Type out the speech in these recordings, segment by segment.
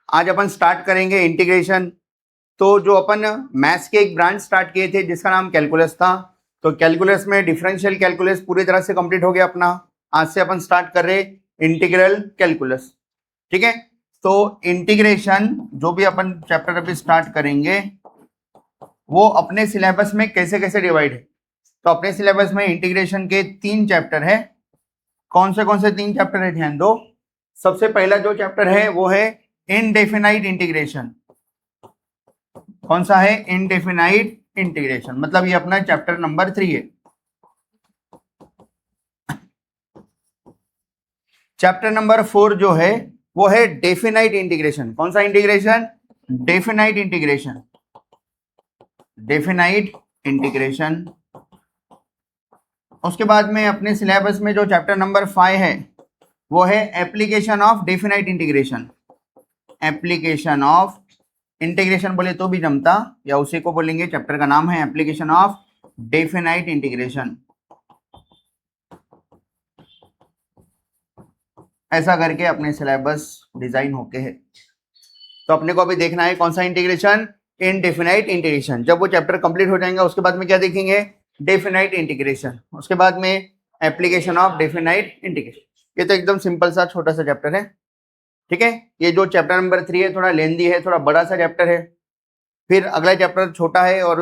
आज अपन स्टार्ट करेंगे इंटीग्रेशन। तो जो अपन मैथ्स के एक ब्रांच स्टार्ट किए थे जिसका नाम कैलकुलस था, तो कैलकुलस में डिफरेंशियल कैलकुलस पूरी तरह से कंप्लीट हो गया अपना। आज से अपन स्टार्ट कर रहे इंटीग्रल कैलकुलस। ठीक है, तो इंटीग्रेशन जो भी अपन चैप्टर अभी स्टार्ट करेंगे वो अपने सिलेबस में कैसे कैसे डिवाइड है। तो अपने सिलेबस में इंटीग्रेशन के 3 चैप्टर है। कौन से 3 चैप्टर है, ध्यान दो। सबसे पहला जो चैप्टर है वो है इनडेफिनाइट इंटीग्रेशन। कौन सा है? इनडेफिनाइट इंटीग्रेशन, मतलब ये अपना चैप्टर नंबर 3 है। चैप्टर नंबर 4 जो है वो है डेफिनाइट इंटीग्रेशन। कौन सा integration? Definite integration. Definite integration. उसके बाद में अपने सिलेबस में जो चैप्टर नंबर 5 है वो है application of definite integration. Application of integration बोले तो भी जमता, या उसी को बोलेंगे, चैप्टर का नाम है एप्लीकेशन ऑफ डेफिनाइट इंटीग्रेशन। ऐसा करके अपने सिलेबस डिजाइन होके है। तो अपने को अभी देखना है कौन सा इंटीग्रेशन? Indefinite integration. जब वो चैप्टर कंप्लीट हो जाएगा उसके बाद में क्या देखेंगे? Definite integration. उसके बाद में एप्लीकेशन ऑफ डेफिनाइट इंटीग्रेशन। ये तो एकदम सिंपल सा छोटा सा चैप्टर है। ठीक है, ये जो चैप्टर नंबर 3 है थोड़ा लेंदी है, थोड़ा बड़ा सा चैप्टर है। फिर अगला चैप्टर छोटा है और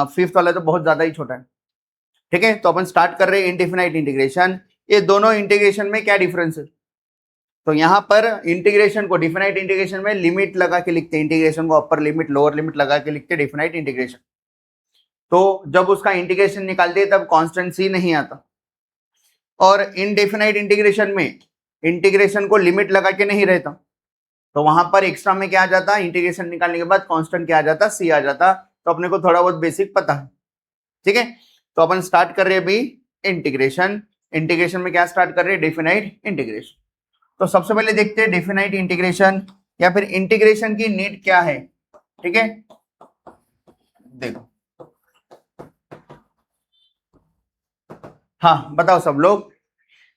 5th वाला तो बहुत ज्यादा ही छोटा है। ठीक है, तो अपन स्टार्ट कर रहे हैं इनडेफिनाइट इंटीग्रेशन। ये दोनों इंटीग्रेशन में क्या डिफरेंस है? तो यहाँ पर इंटीग्रेशन को, डिफिनाइट इंटीग्रेशन में लिमिट लगा के लिखते हैं, इंटीग्रेशन को अपर लिमिट लोअर लिमिट लगा के लिखते हैं डिफिनाइट इंटीग्रेशन। तो जब उसका इंटीग्रेशन निकालते हैं तब कांस्टेंट सी नहीं आता। और इनडेफिनाइट इंटीग्रेशन में इंटीग्रेशन को लिमिट लगा के नहीं रहता, तो वहां पर एक्स्ट्रा में क्या आ जाता? इंटीग्रेशन निकालने के बाद कांस्टेंट क्या आ जाता? सी आ जाता। तो अपने को थोड़ा बहुत बेसिक पता है। ठीक है, तो अपन स्टार्ट कर रहे हैं अभी इंटीग्रेशन। इंटीग्रेशन में क्या स्टार्ट कर रहे हैं? Definite integration. तो सबसे पहले देखते हैं डेफिनाइट इंटीग्रेशन या फिर इंटीग्रेशन की नीड क्या है। ठीक है, देखो, हाँ बताओ सब लोग,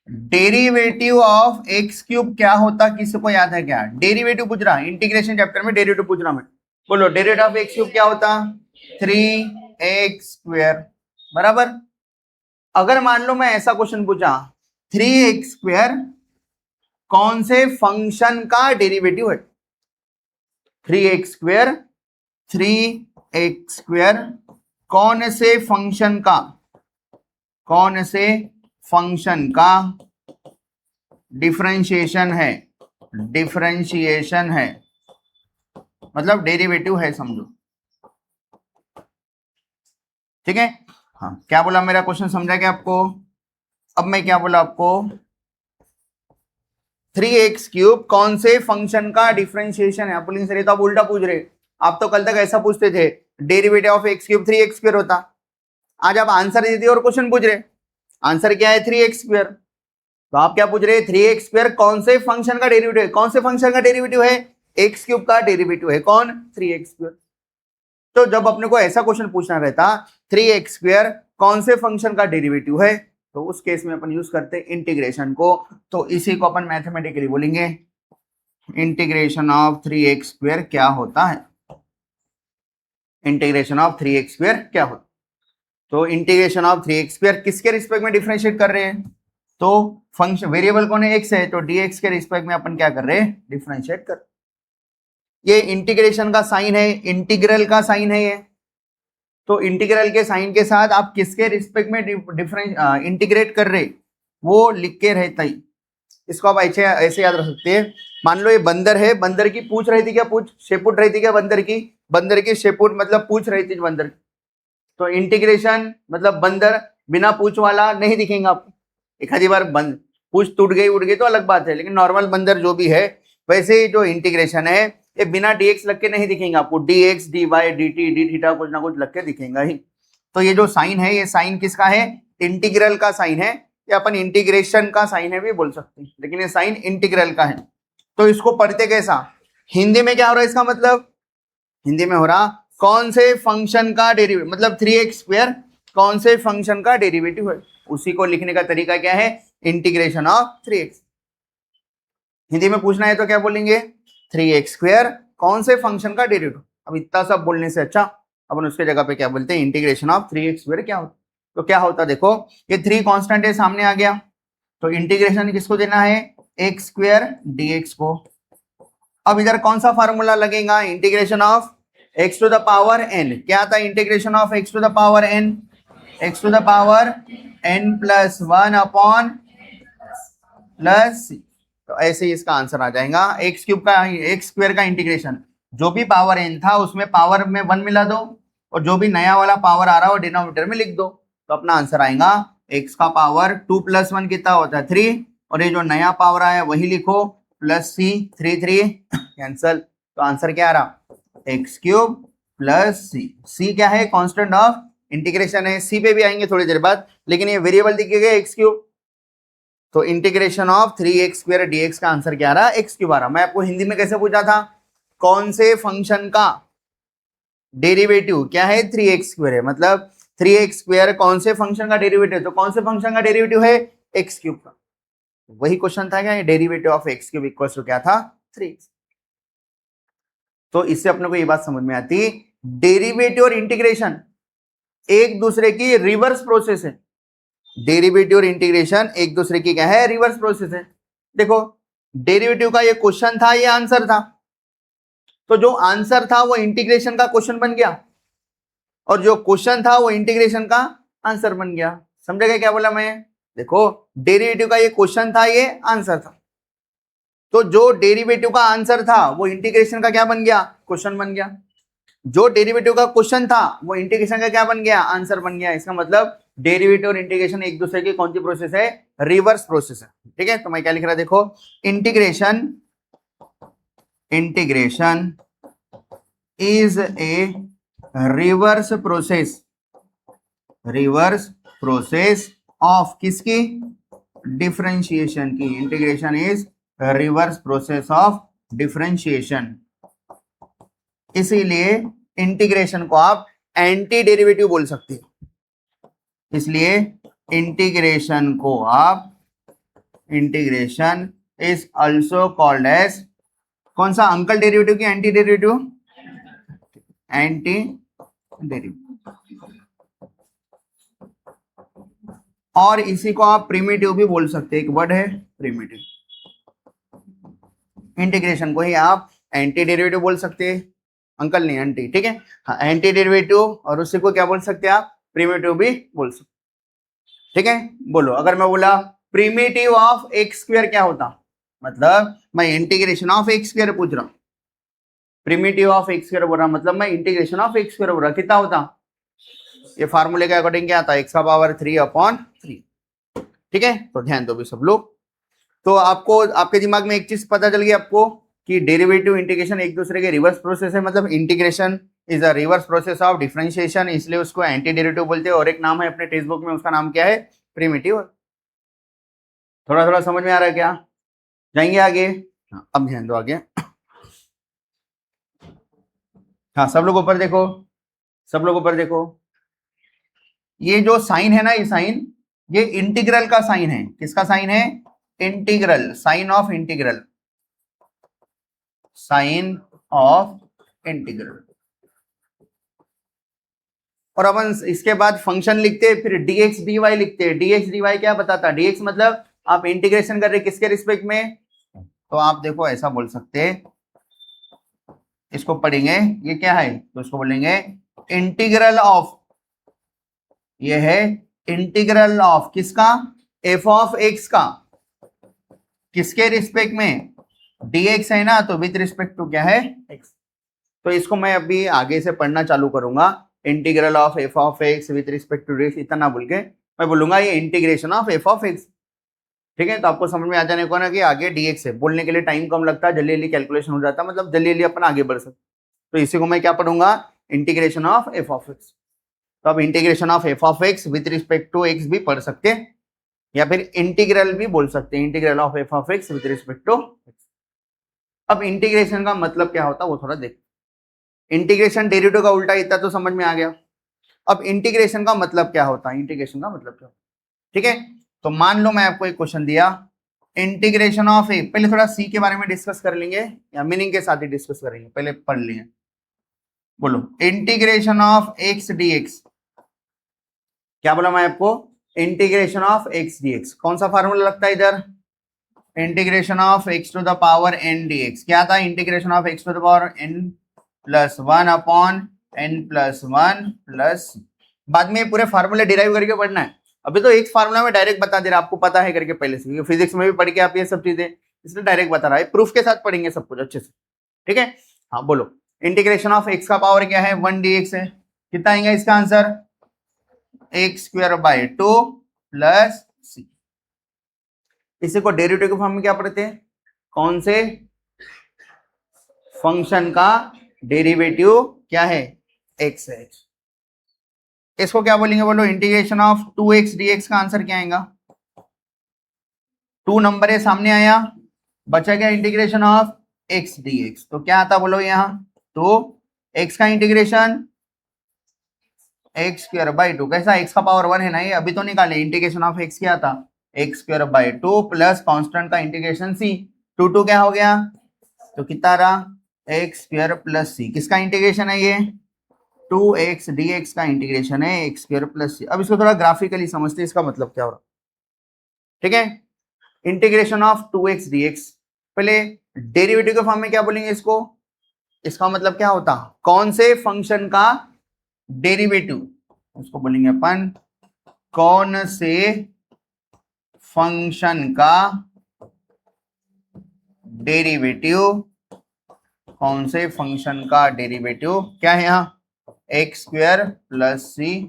डेरिवेटिव ऑफ एक्स क्यूब क्या होता? किसी को याद है क्या? डेरिवेटिव पूछ रहा, इंटीग्रेशन चैप्टर में डेरिवेटिव पूछ रहा मैं। बोलो, डेरिवेटिव ऑफ एक्स क्यूब क्या होता? 3x²। बराबर। अगर मान लो मैं ऐसा क्वेश्चन पूछा, 3x² कौन से फंक्शन का डेरिवेटिव है? 3x² 3x² कौन से फंक्शन का, कौन से फंक्शन का डिफरेंशिएशन है? डिफरेंशिएशन है मतलब डेरिवेटिव है, समझो। ठीक है, हाँ क्या बोला? मेरा क्वेश्चन समझा क्या आपको? अब मैं क्या बोला आपको? 3x³ कौन से फंक्शन का डिफरेंशिएशन है? आप बोलेंगे सर ये तो आप उल्टा पूछ रहे। आप तो कल तक ऐसा पूछते थे, डेरिवेटिव ऑफ x³ 3x² होता। आज आप आंसर दे दिए और क्वेश्चन पूछ रहे। आंसर क्या है? 3x²। तो आप क्या पूछ रहे? 3x² कौन से फंक्शन का डेरिवेटिव है? कौन से फंक्शन का डेरिवेटिव है? x³ का डेरिवेटिव है कौन? 3x²। तो जब अपने को ऐसा क्वेश्चन पूछना रहता 3x² कौन से फंक्शन का डेरिवेटिव है, तो उस केस में अपन यूज करते हैं इंटीग्रेशन को। तो इसी को अपन मैथमेटिकली बोलेंगे इंटीग्रेशन ऑफ 3x² क्या होता है? इंटीग्रेशन ऑफ 3x² क्या होता? तो इंटीग्रेशन ऑफ 3x² किसके रिस्पेक्ट में डिफरेंशिएट कर रहे हैं? तो फंक्शन वेरिएबल कौन है? x है, तो dx के रिस्पेक्ट में अपन क्या कर रहे हैं? डिफरेंशिएट कर। ये इंटीग्रेशन का साइन है, इंटीग्रल का साइन है ये। तो इंटीग्रल के साइन के साथ आप किसके रिस्पेक्ट में इंटीग्रेट कर रहे वो लिख के रहता ही। इसको आप ऐसे ऐसे याद रख सकते हैं। मान लो ये बंदर है, बंदर की पूछ रही थी क्या? पूछ शेपुट रही थी क्या बंदर की? बंदर की शेपुट मतलब पूछ रही थी बंदर की। तो इंटीग्रेशन मतलब बंदर बिना पूछ वाला नहीं दिखेगा आपको। एक आधी बार बंद पूछ टूट गई उड़ गई तो अलग बात है, लेकिन नॉर्मल बंदर जो भी है, वैसे जो इंटीग्रेशन है ये बिना dx लग के नहीं दिखेगा आपको। dx dy dt d theta कुछ ना कुछ लग के दिखेगा ही। तो ये जो साइन है, ये साइन किसका है? इंटीग्रल का साइन है, या अपन इंटीग्रेशन का साइन है भी बोल सकते हैं, लेकिन ये साइन इंटीग्रल का है। तो इसको पढ़ते कैसा? हिंदी में क्या हो रहा है इसका मतलब? हिंदी में हो रहा कौन से फंक्शन का डेरिवेटिव, मतलब 3x² कौन से फंक्शन का डेरिवेटिव है, उसी को लिखने का तरीका क्या है? Integration of 3x। हिंदी में पूछना है तो क्या बोलेंगे? 3x², कौन से फंक्शन का डेरिवेटिव। अब इतना सब बोलने से अच्छा अपन उसके जगह पे क्या बोलते हैं, इंटीग्रेशन ऑफ 3x² क्या होता। तो क्या होता देखो, ये 3 कांस्टेंट है सामने आ गया, तो इंटीग्रेशन किसको देना है, x² dx को। अब इधर कौन सा फार्मूला लगेगा, integration of x to the power n। क्या था integration of x to the power n, x to the power n plus 1 upon plus, तो ऐसे ही इसका आंसर आ जाएगा। x² का इंटीग्रेशन, जो भी पावर n था उसमें पावर में 1 मिला दो, और जो भी नया वाला पावर आ रहा है वो डिनोमिनेटर में लिख दो, तो अपना आंसर आएगा x का पावर 2 + 1 कितना होता है 3, और ये जो नया पावर आया वही लिखो प्लस c, 3 3 कैंसल, तो आंसर क्या आ रहा, x³ प्लस c क्या है, कांस्टेंट ऑफ इंटीग्रेशन है, c पे भी आएंगे थोड़ी देर बाद, लेकिन ये वेरिएबल दिखेगा x³, तो इंटीग्रेशन ऑफ 3x² dx का आंसर क्या आ रहा, x³ आ रहा। मैं आपको हिंदी में कैसे पूछा था, कौन से फंक्शन का डेरिवेटिव क्या है, 3x² है, मतलब 3x² कौन से फंक्शन का डेरिवेटिव, तो कौन से फंक्शन का डेरिवेटिव है, x³ का। वही क्वेश्चन था क्या, derivative of x³ equal to क्या था, 3x। तो इससे अपने को ये बात समझ में आती, डेरिवेटिव और इंटीग्रेशन एक दूसरे की रिवर्स प्रोसेस है। डेरिवेटिव और इंटीग्रेशन एक दूसरे की क्या है, रिवर्स प्रोसेस है। देखो डेरिवेटिव का ये क्वेश्चन था, ये आंसर था, तो जो आंसर था वो इंटीग्रेशन का क्वेश्चन बन गया, और जो क्वेश्चन था वो इंटीग्रेशन का आंसर बन गया। समझेगा क्या बोला मैं, देखो डेरिवेटिव का ये क्वेश्चन था, ये आंसर था, तो जो डेरिवेटिव का आंसर था वो इंटीग्रेशन का क्या बन गया, क्वेश्चन बन गया। जो डेरिवेटिव का क्वेश्चन था वो इंटीग्रेशन का क्या बन गया, आंसर बन गया। इसका मतलब डेरिवेटिव और इंटीग्रेशन एक दूसरे की कौन सी प्रोसेस है, रिवर्स प्रोसेस है। ठीक है, तो मैं क्या लिख रहा, देखो integration is a reverse process of किसकी, डिफरेंशिएशन की। Integration is reverse process of differentiation, इसीलिए इंटीग्रेशन को आप एंटी डेरिवेटिव बोल सकते हैं। इसलिए integration is also called as, कौन सा अंकल डेरिवेटिव की एंटी डेरिवेटिव, और इसी को आप प्रिमिटिव भी बोल सकते हैं, एक वर्ड है प्रिमिटिव। इंटीग्रेशन को ही आप एंटी डेरिवेटिव बोल सकते हैं, अंकल नहीं एंटी, ठीक है, हाँ एंटी डेरिवेटिव, और उसी को क्या बोल सकते हैं आप, प्रिमिटिव भी बोल सकते। ठीक है, बोलो अगर मैं बोला प्रिमिटिव ऑफ x² क्या होता, मतलब मैं इंटीग्रेशन ऑफ x² पूछ रहा हूं, प्रिमिटिव ऑफ x² बोल रहा मतलब मैं इंटीग्रेशन ऑफ x² बोल रहा, कितना होता, ये फार्मूले के अकॉर्डिंग क्या आता है, x का पावर 3/3। ठीक है, तो ध्यान दो भी सब लोग। तो आपको आपके दिमाग में एक चीज पता चल गई आपको कि डेरिवेटिव इंटीग्रेशन एक दूसरे के रिवर्स प्रोसेस है, मतलब integration is a reverse process of differentiation, इसलिए उसको एंटी डेरिवेटिव बोलते हैं, और एक नाम है अपने टेक्स्ट बुक में, उसका नाम क्या है, प्रिमिटिव। थोड़ा थोड़ा समझ में आ रहा है क्या, जाएंगे आगे, अब ध्यान दो आगे। हाँ सब लोग ऊपर देखो, ये जो साइन है ना, ये साइन, ये इंटीग्रल का साइन है, किसका साइन है, integral, sign of integral, sign of integral. और अपन इसके बाद फंक्शन लिखते हैं, फिर dx dy लिखते हैं। dx dy क्या बताता है, dx मतलब आप इंटीग्रेशन कर रहे किसके रिस्पेक्ट में, तो आप देखो ऐसा बोल सकते हैं, इसको पढ़ेंगे ये क्या है, तो इसको बोलेंगे इंटीग्रल ऑफ, ये है इंटीग्रल ऑफ किसका, f ऑफ x का, किसके रिस्पेक्ट में, dx है ना, तो विथ रिस्पेक्ट टू क्या है, x। तो इसको मैं अभी आगे से पढ़ना चालू करूंगा, integral of f of x with respect to dx, इतना बोल के मैं बोलूंगा ये integration of f of x। ठीक है, तो आपको समझ में आ जाने को ना कि आगे dx है, बोलने के लिए टाइम कम लगता है, जल्दी जल्दी कैलकुलेशन हो जाता है, मतलब जल्दी जल्दी अपन आगे बढ़ सकते। तो इसी को मैं क्या पढ़ूंगा, integration of f of x। तो अब integration of f of x with respect to x भी पढ़ सकते हैं, या फिर इंटीग्रल भी बोल सकते हैं, integral of f of x with respect to x। अब इंटीग्रेशन का मतलब क्या होता है वो थोड़ा देख, इंटीग्रेशन डेरिवेटिव का उल्टा, इतना तो समझ में आ गया। अब इंटीग्रेशन का मतलब क्या होता है, इंटीग्रेशन का मतलब क्या होता है, ठीक है। तो मान लो मैं आपको एक क्वेश्चन दिया इंटीग्रेशन ऑफ ए, पहले थोड़ा सी के बारे में डिस्कस कर लेंगे या मीनिंग के साथ ही डिस्कस करेंगे, पहले पढ़ लिए। बोलो integration of x d x, क्या बोला मैं आपको, integration of x d x, कौन सा फार्मूला लगता है इधर, integration of x to the power n d x, क्या था, integration of x to the power n plus one upon n plus one plus, बाद में पूरे फार्मूले डिराइव करके पढ़ना है, अभी तो एक फार्मूला में डायरेक्ट बता दे रहा, आपको पता है करके पहले से, फिजिक्स में भी पढ़ के आप ये सब चीजें, इसलिए डायरेक्ट बता रहा है, प्रूफ के साथ पढ़ेंगे सब कुछ अच्छे से, ठीक है। हाँ बोलो, इंटीग्रेशन ऑफ एक्स का पावर क्या है, 1 dx है, कितना आएगा इसका answer, X square by 2 plus C. इसी को डेरिवेटिव के फॉर्म में क्या पढ़ते हैं, कौन से फंक्शन का डेरिवेटिव क्या है, एक्स है, इसको क्या बोलेंगे, बोलो इंटीग्रेशन ऑफ 2x dx का आंसर क्या आएगा, 2 नंबर है सामने आया, बचा गया इंटीग्रेशन ऑफ x dx, तो क्या आता बोलो यहाँ, तो x का इंटीग्रेशन एक्स स्क्वायर बाई 2, कैसा, x का पावर 1 है ना ये, अभी तो निकाले, इंटीग्रेशन ऑफ x क्या था, x square by 2 plus constant का इंटीग्रेशन c, 2 क्या हो गया, तो कितना रहा, एक्स स्क्वायर प्लस सी, किसका इंटीग्रेशन है ये, 2x dx का इंटीग्रेशन है एक्स स्क्वायर प्लस सी। अब इसको थोड़ा ग्राफिकली समझते हैं, इसका मतलब क्या हो रहा, ठीक है, इंटीग्रेशन ऑफ 2x dx, पहले डेरिवेटिव के फॉर्म में क्या बोलेंगे इसको, इसका मतलब क्या होता, कौन से फंक्शन का डेरिवेटिव, उसको बोलेंगे अपन कौन से फंक्शन का डेरिवेटिव, कौन से फंक्शन का डेरिवेटिव क्या है यहाँ, एक्स स्क्वायर प्लस सी,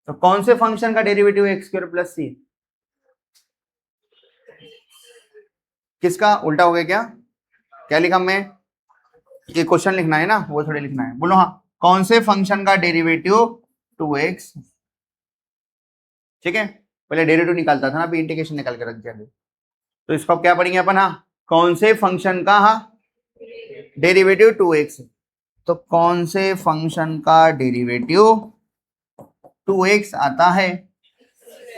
तो कौन से फंक्शन का डेरिवेटिव एक्स स्क्वायर प्लस सी, किसका उल्टा हो गया क्या, क्या लिखा मैं, ये क्वेश्चन लिखना है ना, वो थोड़े लिखना है, बोलो हाँ, कौन से फंक्शन का डेरिवेटिव 2x, ठीक है, पहले डेरिवेटिव निकालता था ना, अभी इंटीग्रेशन निकाल के रख दिया, तो इसको क्या पढ़ेंगे अपन, हाँ कौन से फंक्शन का, हाँ डेरिवेटिव 2x, तो कौन से फंक्शन का डेरिवेटिव 2x आता है,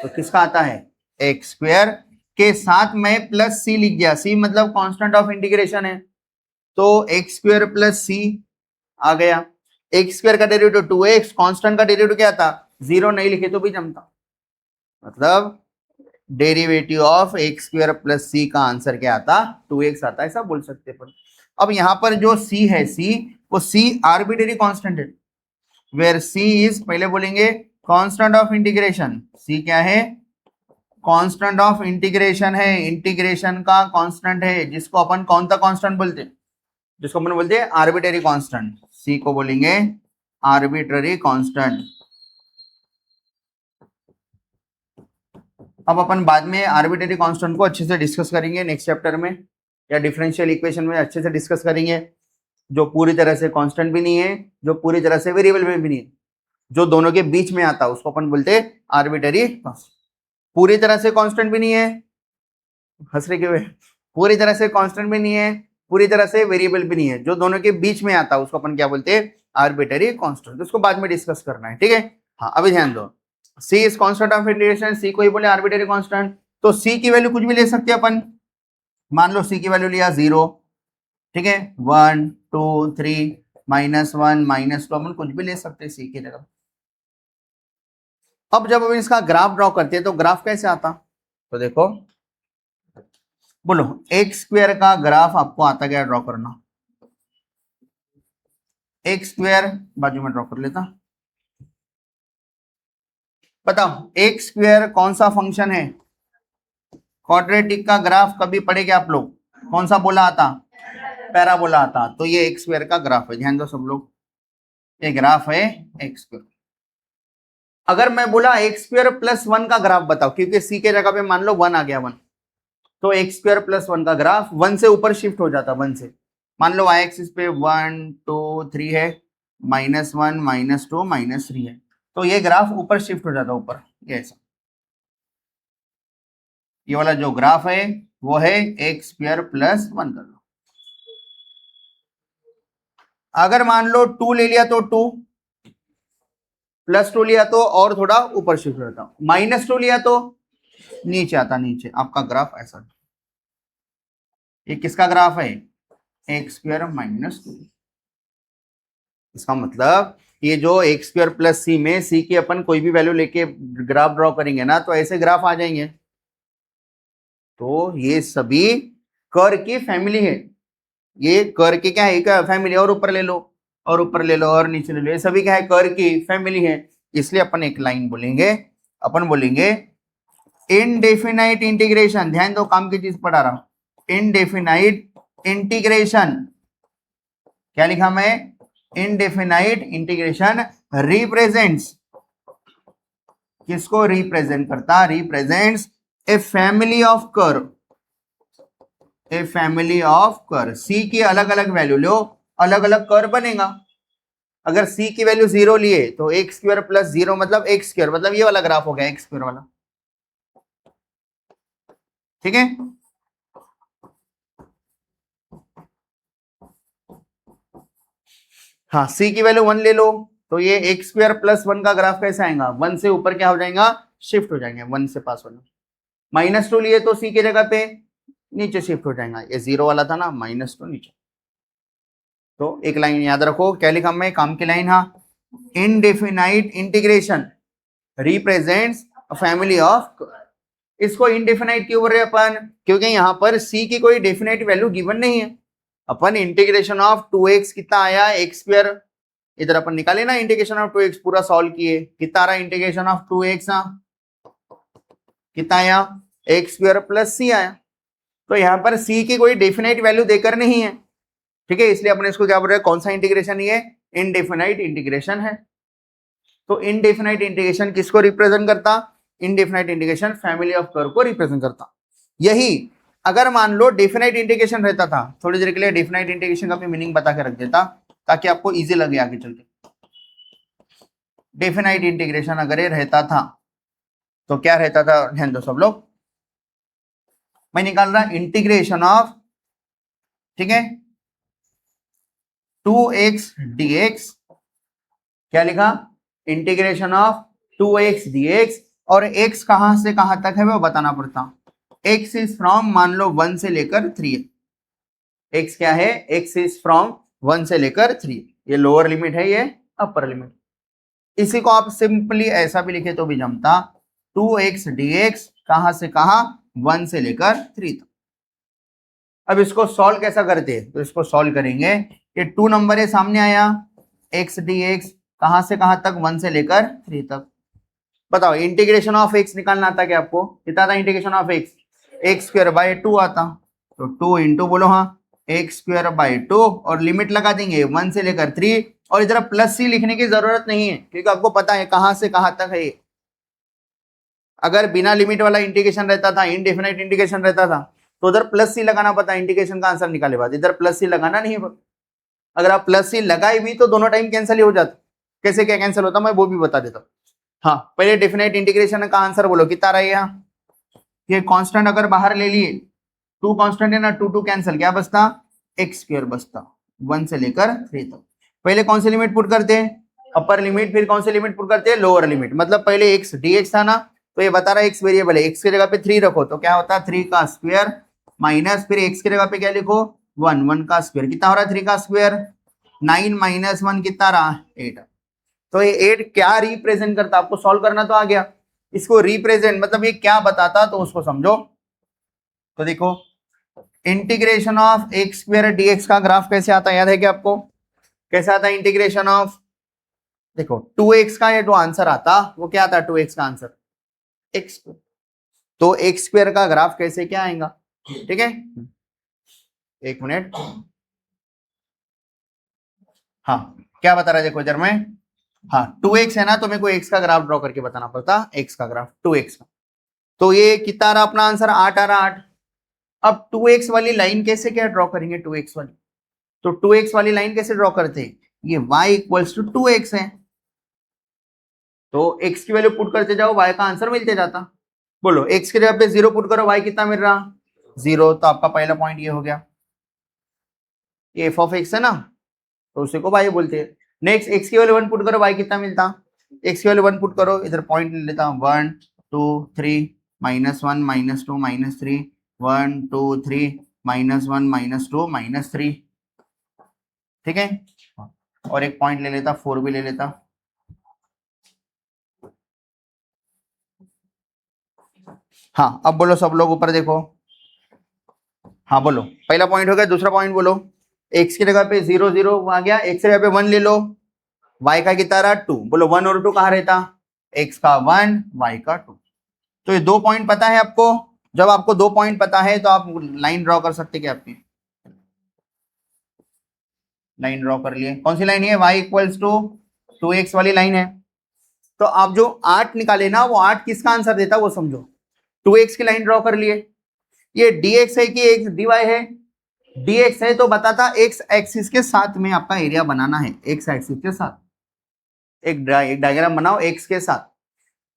तो किसका आता है, एक्स स्क्वायर के साथ मैं प्लस सी लिख दिया, सी मतलब कांस्टेंट ऑफ इंटीग्रेशन है, तो एक्स स्क्वायर प्लस सी आ गया, एक्स स्क्वायर का डेरिवेटिव 2x, कांस्टेंट का डेरिवेटिव क्या था, 0 नहीं लिखे तो भी जमता, मतलब derivative of x square plus C का आंसर क्या आता, 2x आता है, ऐसा बोल सकते हैं। अब यहाँ पर जो c है, c वो c आर्बिट्रेरी कांस्टेंट है, वेयर c इज, पहले बोलेंगे कांस्टेंट ऑफ इंटीग्रेशन, c क्या है, कांस्टेंट ऑफ इंटीग्रेशन है, इंटीग्रेशन का कांस्टेंट है, जिसको अपन कौन सा कांस्टेंट बोलते हैं, जिसको अपन बोलते हैं आर्बिट्रेरी कांस्टेंट, c को बोलेंगे आर्बिट्रेरी कांस्टेंट। अब अपन बाद में आर्बिट्रेरी कांस्टेंट को अच्छे से डिस्कस करेंगे नेक्स्ट चैप्टर में, या डिफरेंशियल इक्वेशन में अच्छे से डिस्कस करेंगे, जो पूरी तरह से कांस्टेंट भी नहीं है, जो पूरी तरह से वेरिएबल में भी नहीं है, जो दोनों के बीच में आता है उसको अपन बोलते हैं आर्बिट्रेरी कांस्टेंट। पूरी तरह से कांस्टेंट भी नहीं है, हंस रहे क्यों, पूरी तरह से कांस्टेंट भी नहीं है, पूरी तरह से वेरिएबल भी नहीं है, जो दोनों के बीच में आता है उसको अपन क्या बोलते हैं आर्बिट्रेरी कांस्टेंट, उसको बाद में डिस्कस करना है, ठीक है। हाँ अभी ध्यान दो, c is constant of integration, c को ही बोले आर्बिट्रेरी कांस्टेंट, तो c की वैल्यू कुछ भी ले सकते हैं अपन, मान लो c की वैल्यू लिया 0, ठीक है, 1 2 3 -1 -2, अपन कुछ भी ले सकते हैं c की जगह। अब जब हम इसका ग्राफ ड्रॉ करते हैं तो ग्राफ कैसे आता, तो देखो बोलो एक्स स्क्वायर का ग्राफ आपको आता क्या ड्रॉ करना, एक्स स्क्वायर बाजू में ड्रॉ कर लेता, बताओ एक्स स्क्वायर कौन सा फंक्शन है, क्वाड्रेटिक का ग्राफ कभी पढ़ेगे आप लोग, कौन सा बोला आता, पैराबोला आता, तो ये एक्स स्क्वायर का ग्राफ है, ध्यान दो सब लोग, ये ग्राफ है एक्स स्क्वायर। अगर मैं बोला एक्स स्क्वायर प्लस 1 का ग्राफ बताओ, क्योंकि सी के जगह पे मान लो 1 आ गया 1, तो एक्स स्क्वायर प्लस 1 का ग्राफ 1 से ऊपर शिफ्ट हो जाता, 1 से, मान लो वाई एक्सिस पे 1 2 3 है, -1 -2 -3 है, तो ये ग्राफ ऊपर शिफ्ट हो जाता ऊपर, ये ऐसा, ये वाला जो ग्राफ है वो है एक्स स्क्वायर प्लस 1 कर लो। अगर मान लो 2 ले लिया तो 2, +2 लिया तो और थोड़ा ऊपर शिफ्ट हो जाता, -2 लिया तो नीचे आता, नीचे आपका ग्राफ ऐसा। ये किसका ग्राफ है? X square minus 2। इसका मतलब ये जो एक्स स्क्वायर प्लस सी में सी की अपन कोई भी वैल्यू लेके ग्राफ ड्रॉ करेंगे ना, तो ऐसे ग्राफ आ जाएंगे। तो ये सभी कर की फैमिली है। ये कर की क्या है? एक फैमिली। और ऊपर ले लो, और ऊपर ले लो, और नीचे ले लो, ये सभी क्या है? कर की फैमिली है। इसलिए अपन एक लाइन बोलेंगे, अपन बोलेंगे इनडेफिनाइट इंटीग्रेशन। ध्यान दो, काम की चीज पढ़ा रहा हूं। इनडेफिनाइट इंटीग्रेशन, क्या लिखा मैं? इनडेफिनाइट इंटीग्रेशन रिप्रेजेंट्स, किसको रिप्रेजेंट करता? Represents a family of curve, a family of curve. C की अलग अलग वैल्यू लो, अलग अलग कर्व बनेगा। अगर सी की वैल्यू 0 लिए तो एक्स स्क्वायर प्लस 0 मतलब एक्स स्क्वायर, मतलब ये वाला ग्राफ हो गया एक्स स्क्वायर वाला। ठीक है, हाँ सी की वैल्यू 1 ले लो तो ये एक्स स्क्वायर प्लस 1 का ग्राफ कैसे आएगा? 1 से ऊपर क्या हो जाएगा? शिफ्ट हो जाएंगे, 1 से पास होना। -2 लिए तो सी की जगह पे नीचे शिफ्ट हो जाएगा। ये 0 वाला था ना, -2 नीचे। तो एक लाइन याद रखो, क्या लिखा मैं? काम की लाइन। हाँ, indefinite integration represents a family of. इसको इनडेफिनाइट क्यों बोल रहे अपन? क्योंकि यहाँ पर सी की कोई डेफिनाइट वैल्यू गिवन नहीं है। अपन इंटीग्रेशन ऑफ 2x कितना आया? X square. इधर अपन निकाले ना इंटीग्रेशन ऑफ 2x, पूरा सॉल्व किए, कितना आ रहा? इंटीग्रेशन ऑफ 2x कितना आया? एक्स स्क्वायर प्लस सी आया। तो यहाँ पर सी की कोई डेफिनाइट वैल्यू देकर नहीं है, ठीक है, इसलिए अपने इसको क्या बोल रहे हैं? कौन सा इंटीग्रेशन? ये इनडेफिनाइट इंटीग्रेशन है। तो इनडेफिनाइट इंटीग्रेशन किसको रिप्रेजेंट करता? Indefinite integration family of curve को रिप्रेजेंट करता। यही अगर मान लो डेफिनाइट इंटीग्रेशन रहता था, थोड़ी देर के लिए डेफिनाइट इंटीग्रेशन का भी मीनिंग बता के रख देता ताकि आपको इजी लगे आगे चल के। डेफिनाइट इंटीग्रेशन अगर ये रहता था तो क्या रहता था? ध्यान दो सब लोग, मैं निकाल रहा इंटीग्रेशन ऑफ, ठीक है, 2x dx। क्या लिखा? Integration of 2x dx। और x कहां से कहां तक है वो बताना पड़ता। x इज फ्रॉम, मान लो 1 से लेकर 3। x क्या है? x इज फ्रॉम 1 से लेकर 3। ये लोअर लिमिट है, ये अपर लिमिट। इसी को आप सिंपली ऐसा भी लिखे तो भी जमता। 2x dx कहां से कहां? 1 से लेकर 3 तक। अब इसको सॉल्व कैसा करते हैं? तो इसको सॉल्व करेंगे, ये 2 नंबर है सामने आया, x dx कहां से कहां तक? 1 से लेकर 3 तक। बताओ इंटीग्रेशन ऑफ x निकालना आता क्या आपको? कितना था integration of x? X square by 2 आता। तो 2 इंटू बोलो, हाँ, एक्स स्क्वायर बाय 2, और लिमिट लगा देंगे 1 से लेकर 3। और इधर प्लस सी लिखने की जरूरत नहीं है क्योंकि आपको पता है कहां से कहां तक है ये। अगर बिना लिमिट वाला इंटीग्रेशन रहता था, इनडेफिनाइट इंटीग्रेशन रहता था, तो उधर प्लस सी लगाना पता, इंटीग्रेशन का आंसर निकाले बाद। इधर प्लस सी लगाना नहीं है। अगर आप प्लस सी लगाए भी तो दोनों टाइम कैंसिल ही हो जाता। कैसे क्या कैंसिल होता मैं वो भी बता देता हूँ। हाँ, पहले डेफिनेट इंटीग्रेशन का आंसर बोलो, कितना रहा है यहाँ? ये कांस्टेंट अगर बाहर ले लिए, 2 कांस्टेंट है ना, 2 2 कैंसिल, क्या बचता? एक्स स्क्वायर बचता 1 से लेकर 3 तक। पहले कौन सी लिमिट पुट करते हैं? Upper limit. फिर कौन सी लिमिट पुट करते हैं? Lower limit. मतलब पहले एक्स dx था ना, तो ये बता रहा है एक्स वेरिएबल है, एक्स की जगह पे 3 रखो तो क्या होता है? 3 का स्क्वायर माइनस, फिर एक्स की जगह पे क्या लिखो? 1, 1 का स्क्वायर। कितना हो रहा है? 3 का स्क्वायर, 9 माइनस 1 कितना रहा? 8। तो ये 8 क्या रिप्रेजेंट करता? आपको सॉल्व करना तो आ गया। इसको रिप्रेजेंट मतलब ये क्या बताता तो उसको समझो। तो देखो integration of x square dx का ग्राफ कैसे आता है? याद है क्या आपको? कैसे आता है इंटीग्रेशन ऑफ? देखो 2x का ये जो आंसर आता वो क्या आता है? 2x का आंसर x। तो एक्स स्क्वायर का ग्राफ कैसे क्या आएगा? ठीक है, एक मिनट। हाँ, क्या बता रहा है? देखो इधर में, हाँ 2x है ना, तो मेरे को x का ग्राफ ड्रॉ करके बताना पड़ता, x का ग्राफ 2x का। तो ये कितना आ रहा अपना आंसर? 8 आ रहा, 8। अब 2x वाली लाइन कैसे क्या ड्रॉ करेंगे? 2x वाली, तो 2x वाली लाइन कैसे ड्रॉ करते हैं? ये y इक्वल्स टू 2x है, तो x की वैल्यू पुट करते जाओ, y का आंसर मिलते जाता। बोलो x की जगह पे 0 पुट करो, y कितना मिल रहा? 0। तो आपका पहला पॉइंट ये हो गया, ये f ऑफ x है ना, तो उसी को y बोलते हैं। नेक्स्ट x की वैल्यू 1 पुट करो, y कितना मिलता? x की वैल्यू 1 पुट करो, इधर पॉइंट ले लेता 1 2 3 -1 -2 -3 1 2 3 -1 -2 -3, ठीक है। और एक पॉइंट ले लेता, 4 भी ले लेता। हाँ अब बोलो सब लोग, ऊपर देखो। हाँ बोलो, पहला पॉइंट हो गया, दूसरा पॉइंट बोलो। x की जगह पे 0 0 आ गया, x की जगह पे 1 ले लो, y का कितना रहा 2, बोलो 1 और 2 कहाँ रहता, x का 1 y का 2। तो ये 2 पॉइंट पता है आपको। जब आपको 2 पॉइंट पता है तो आप लाइन ड्रॉ कर सकते क्या, आपकी लाइन ड्रॉ कर लिए। कौन सी लाइन है, y इक्वल्स टू 2x वाली लाइन है। तो आप जो 8 निकाले ना, वो 8 किसका आंसर देता वो समझो। 2x की लाइन ड्रॉ कर लिए, ये dx है कि x dy है, dx है तो बताता x एक्सिस के साथ में आपका एरिया बनाना है, x एक्सिस के साथ एक डायग्राम बनाओ x के साथ।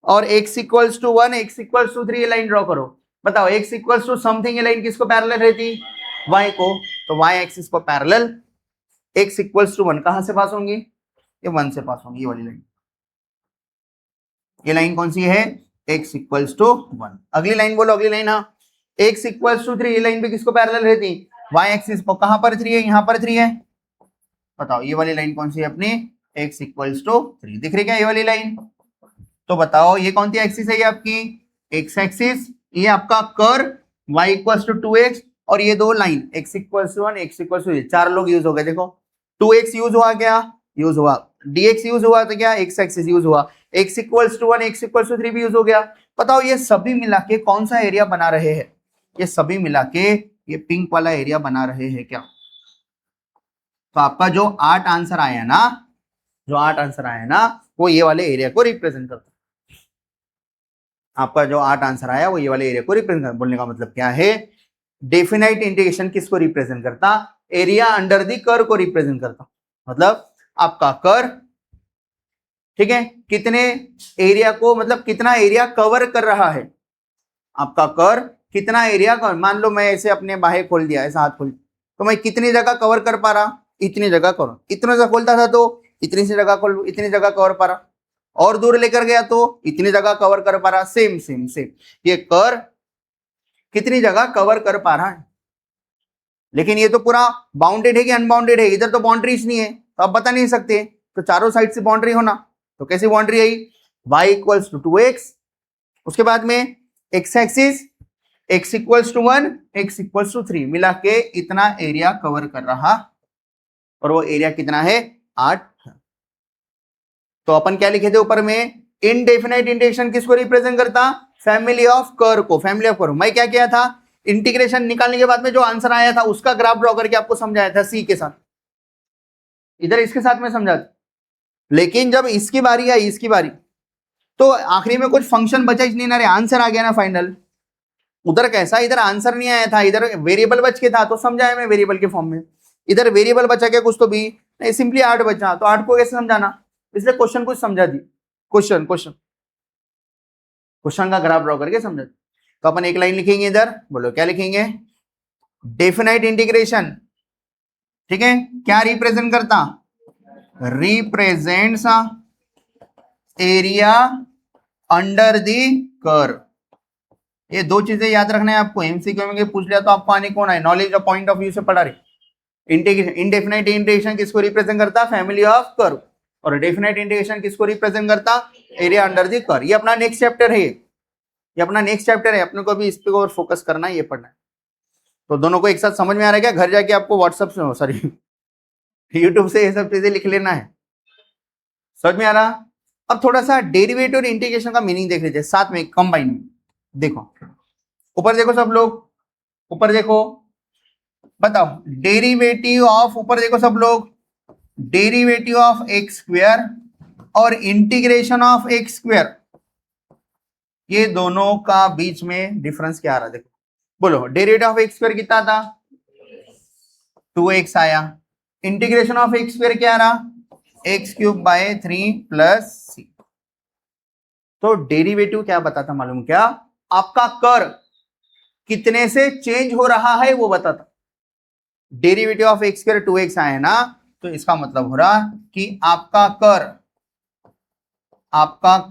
और x equals to 1 x equals to 3 ये लाइन ड्रॉ करो। बताओ x इक्वल्स टू समथिंग ये लाइन किसको पैरेलल रहती, y को। तो y एक्सिस को पैरेलल x इक्वल्स टू 1 कहां से पास होंगी, ये 1 से पास होंगी, ये वाली लाइन। ये लाइन कौन सी है, x इक्वल्स टू 1। अगली लाइन बोलो, अगली लाइन। हाँ, x इक्वल्स टू 3 ये लाइन पे किसको पैरेलल रहती, y एक्सिस को। कहां पर 3 है, यहां पर 3 है। बताओ ये वाली लाइन कौन सी है अपनी, x इक्वल्स टू 3, दिख रही क्या ये वाली लाइन। तो बताओ ये कौन सी एक्सिस है, ये आपकी x एक्सिस, ये आपका curve y equals to 2x, और ये दो line x equals to 1 x equals to, चार लोग यूज हो गए। देखो 2x यूज हुआ, क्या यूज हुआ, dx यूज हुआ, तो क्या x एक्सिस यूज हुआ, x equals to 1 x equals to 3 भी यूज हो गया। बताओ ये सभी मिला के कौन सा एरिया बना रहे हैं, ये सभी मिला के ये पिंक वाला एरिया बना रहे हैं क्या। तो आपका जो 8 आंसर आया ना, जो 8 आंसर आया ना, वो ये वाले एरिया को रिप्रेजेंट करता है। आपका जो 8 आंसर आया वो ये वाले एरिया को रिप्रेजेंट करता। बोलने का मतलब क्या है, डेफिनाइट इंटीग्रेशन किसको रिप्रेजेंट करता, एरिया अंडर द कर्व को रिप्रेजेंट करता। मतलब आपका कर्व, ठीक है, कितने एरिया को, मतलब कितना एरिया कवर कर रहा है, आपका कर्व कितना एरिया कवर। मान लो मैं ऐसे अपने बाहें खोल दिया, ऐसा हाथ खोल, तो मैं कितनी जगह कवर कर पा रहा, इतनी जगह कवर। इतने जगह खोलता था तो इतनी सी जगह खोल, इतनी जगह कवर पा रहा, और दूर लेकर गया तो इतनी जगह कवर कर पा रहा। सेम सेम सेम, ये कर्व कितनी जगह कवर कर पा रहा है। लेकिन ये तो पूरा बाउंडेड है कि अनबाउंडेड है, इधर तो बाउंड्रीज नहीं है, तो आप बता नहीं सकते। तो चारों साइड से बाउंड्री होना, तो कैसी बाउंड्री आई, y इक्वल्स टू 2x, उसके बाद में x axis x equals to 1 x equals to 3 मिला के इतना एरिया कवर कर रहा, और वो एरिया कितना है 8। तो अपन क्या लिखे थे ऊपर में, इनडेफिनाइट इंटीग्रेशन किसको रिप्रेजेंट करता, फैमिली ऑफ कर्व को। फैमिली ऑफ कर्व मैं क्या किया था, इंटीग्रेशन निकालने के बाद में जो आंसर आया था उसका ग्राफ ड्रॉ करके आपको समझाया था सी के साथ, इधर इसके साथ में समझा था। लेकिन जब इसकी बारी आई, इसकी बारी, तो आखिरी में कुछ फंक्शन बचा ही नहीं ना रे, आंसर आ गया ना फाइनल। उधर कैसा, इधर आंसर नहीं आया था, इधर वेरिएबल बच के था, तो समझाया मैं वेरिएबल के फॉर्म में। इधर वेरिएबल बचा के कुछ तो भी नहीं, सिंपली 8 बचा, तो 8 को कैसे समझाना, इसलिए क्वेश्चन कुछ समझा दी, क्वेश्चन क्वेश्चन क्वेश्चन का ग्राफ ड्रॉ करके समझा। तो अपन एक लाइन लिखेंगे इधर, बोलो क्या लिखेंगे, डेफिनाइट इंटीग्रेशन, ठीक है, क्या रिप्रेजेंट करता, represents area under the curve. ये दो चीजें याद रखना है आपको, एमसीक्यू में पूछ लिया तो आपको आने कौन है, नॉलेज का पॉइंट ऑफ व्यू से पढ़ा रहे। इंटीग्रेशन, इनडेफिनाइट इंटीग्रेशन किसको रिप्रेजेंट करता, फैमिली ऑफ कर्व, और डेफिनाइट इंटीग्रेशन किसको रिप्रेजेंट करता, एरिया अंडर द कर्व। ये अपना नेक्स्ट चैप्टर है, ये अपना नेक्स्ट चैप्टर है, अपने को भी इस पे और फोकस करना है, ये पढ़ना है। तो दोनों को एक साथ समझ में आ रहा है क्या, घर जाके आपको व्हाट्सएप से, सॉरी यूट्यूब से ये सब चीजें लिख लेना है, समझ में आ रहा। अब थोड़ा सा डेरिवेटिव और इंटीग्रेशन का मीनिंग देख लीजिए साथ में कंबाइन। देखो ऊपर देखो सब लोग, ऊपर देखो, बताओ डेरिवेटिव ऑफ, ऊपर देखो सब लोग, डेरिवेटिव ऑफ एक्स स्क्वायर और इंटीग्रेशन ऑफ एक्स स्क्वायर, ये दोनों का बीच में डिफरेंस क्या आ रहा है, देखो बोलो। डेरिवेटिव ऑफ एक्स स्क्वायर कितना था, 2x आया, इंटीग्रेशन ऑफ एक्स स्क्वायर क्या आ रहा, x³ बाय 3 प्लस c। तो डेरिवेटिव क्या बताता मालूम क्या, आपका कर्व कितने से चेंज हो रहा है वो बताता। Derivative of x square 2x आया ना, तो इसका मतलब हो रहा कि आपका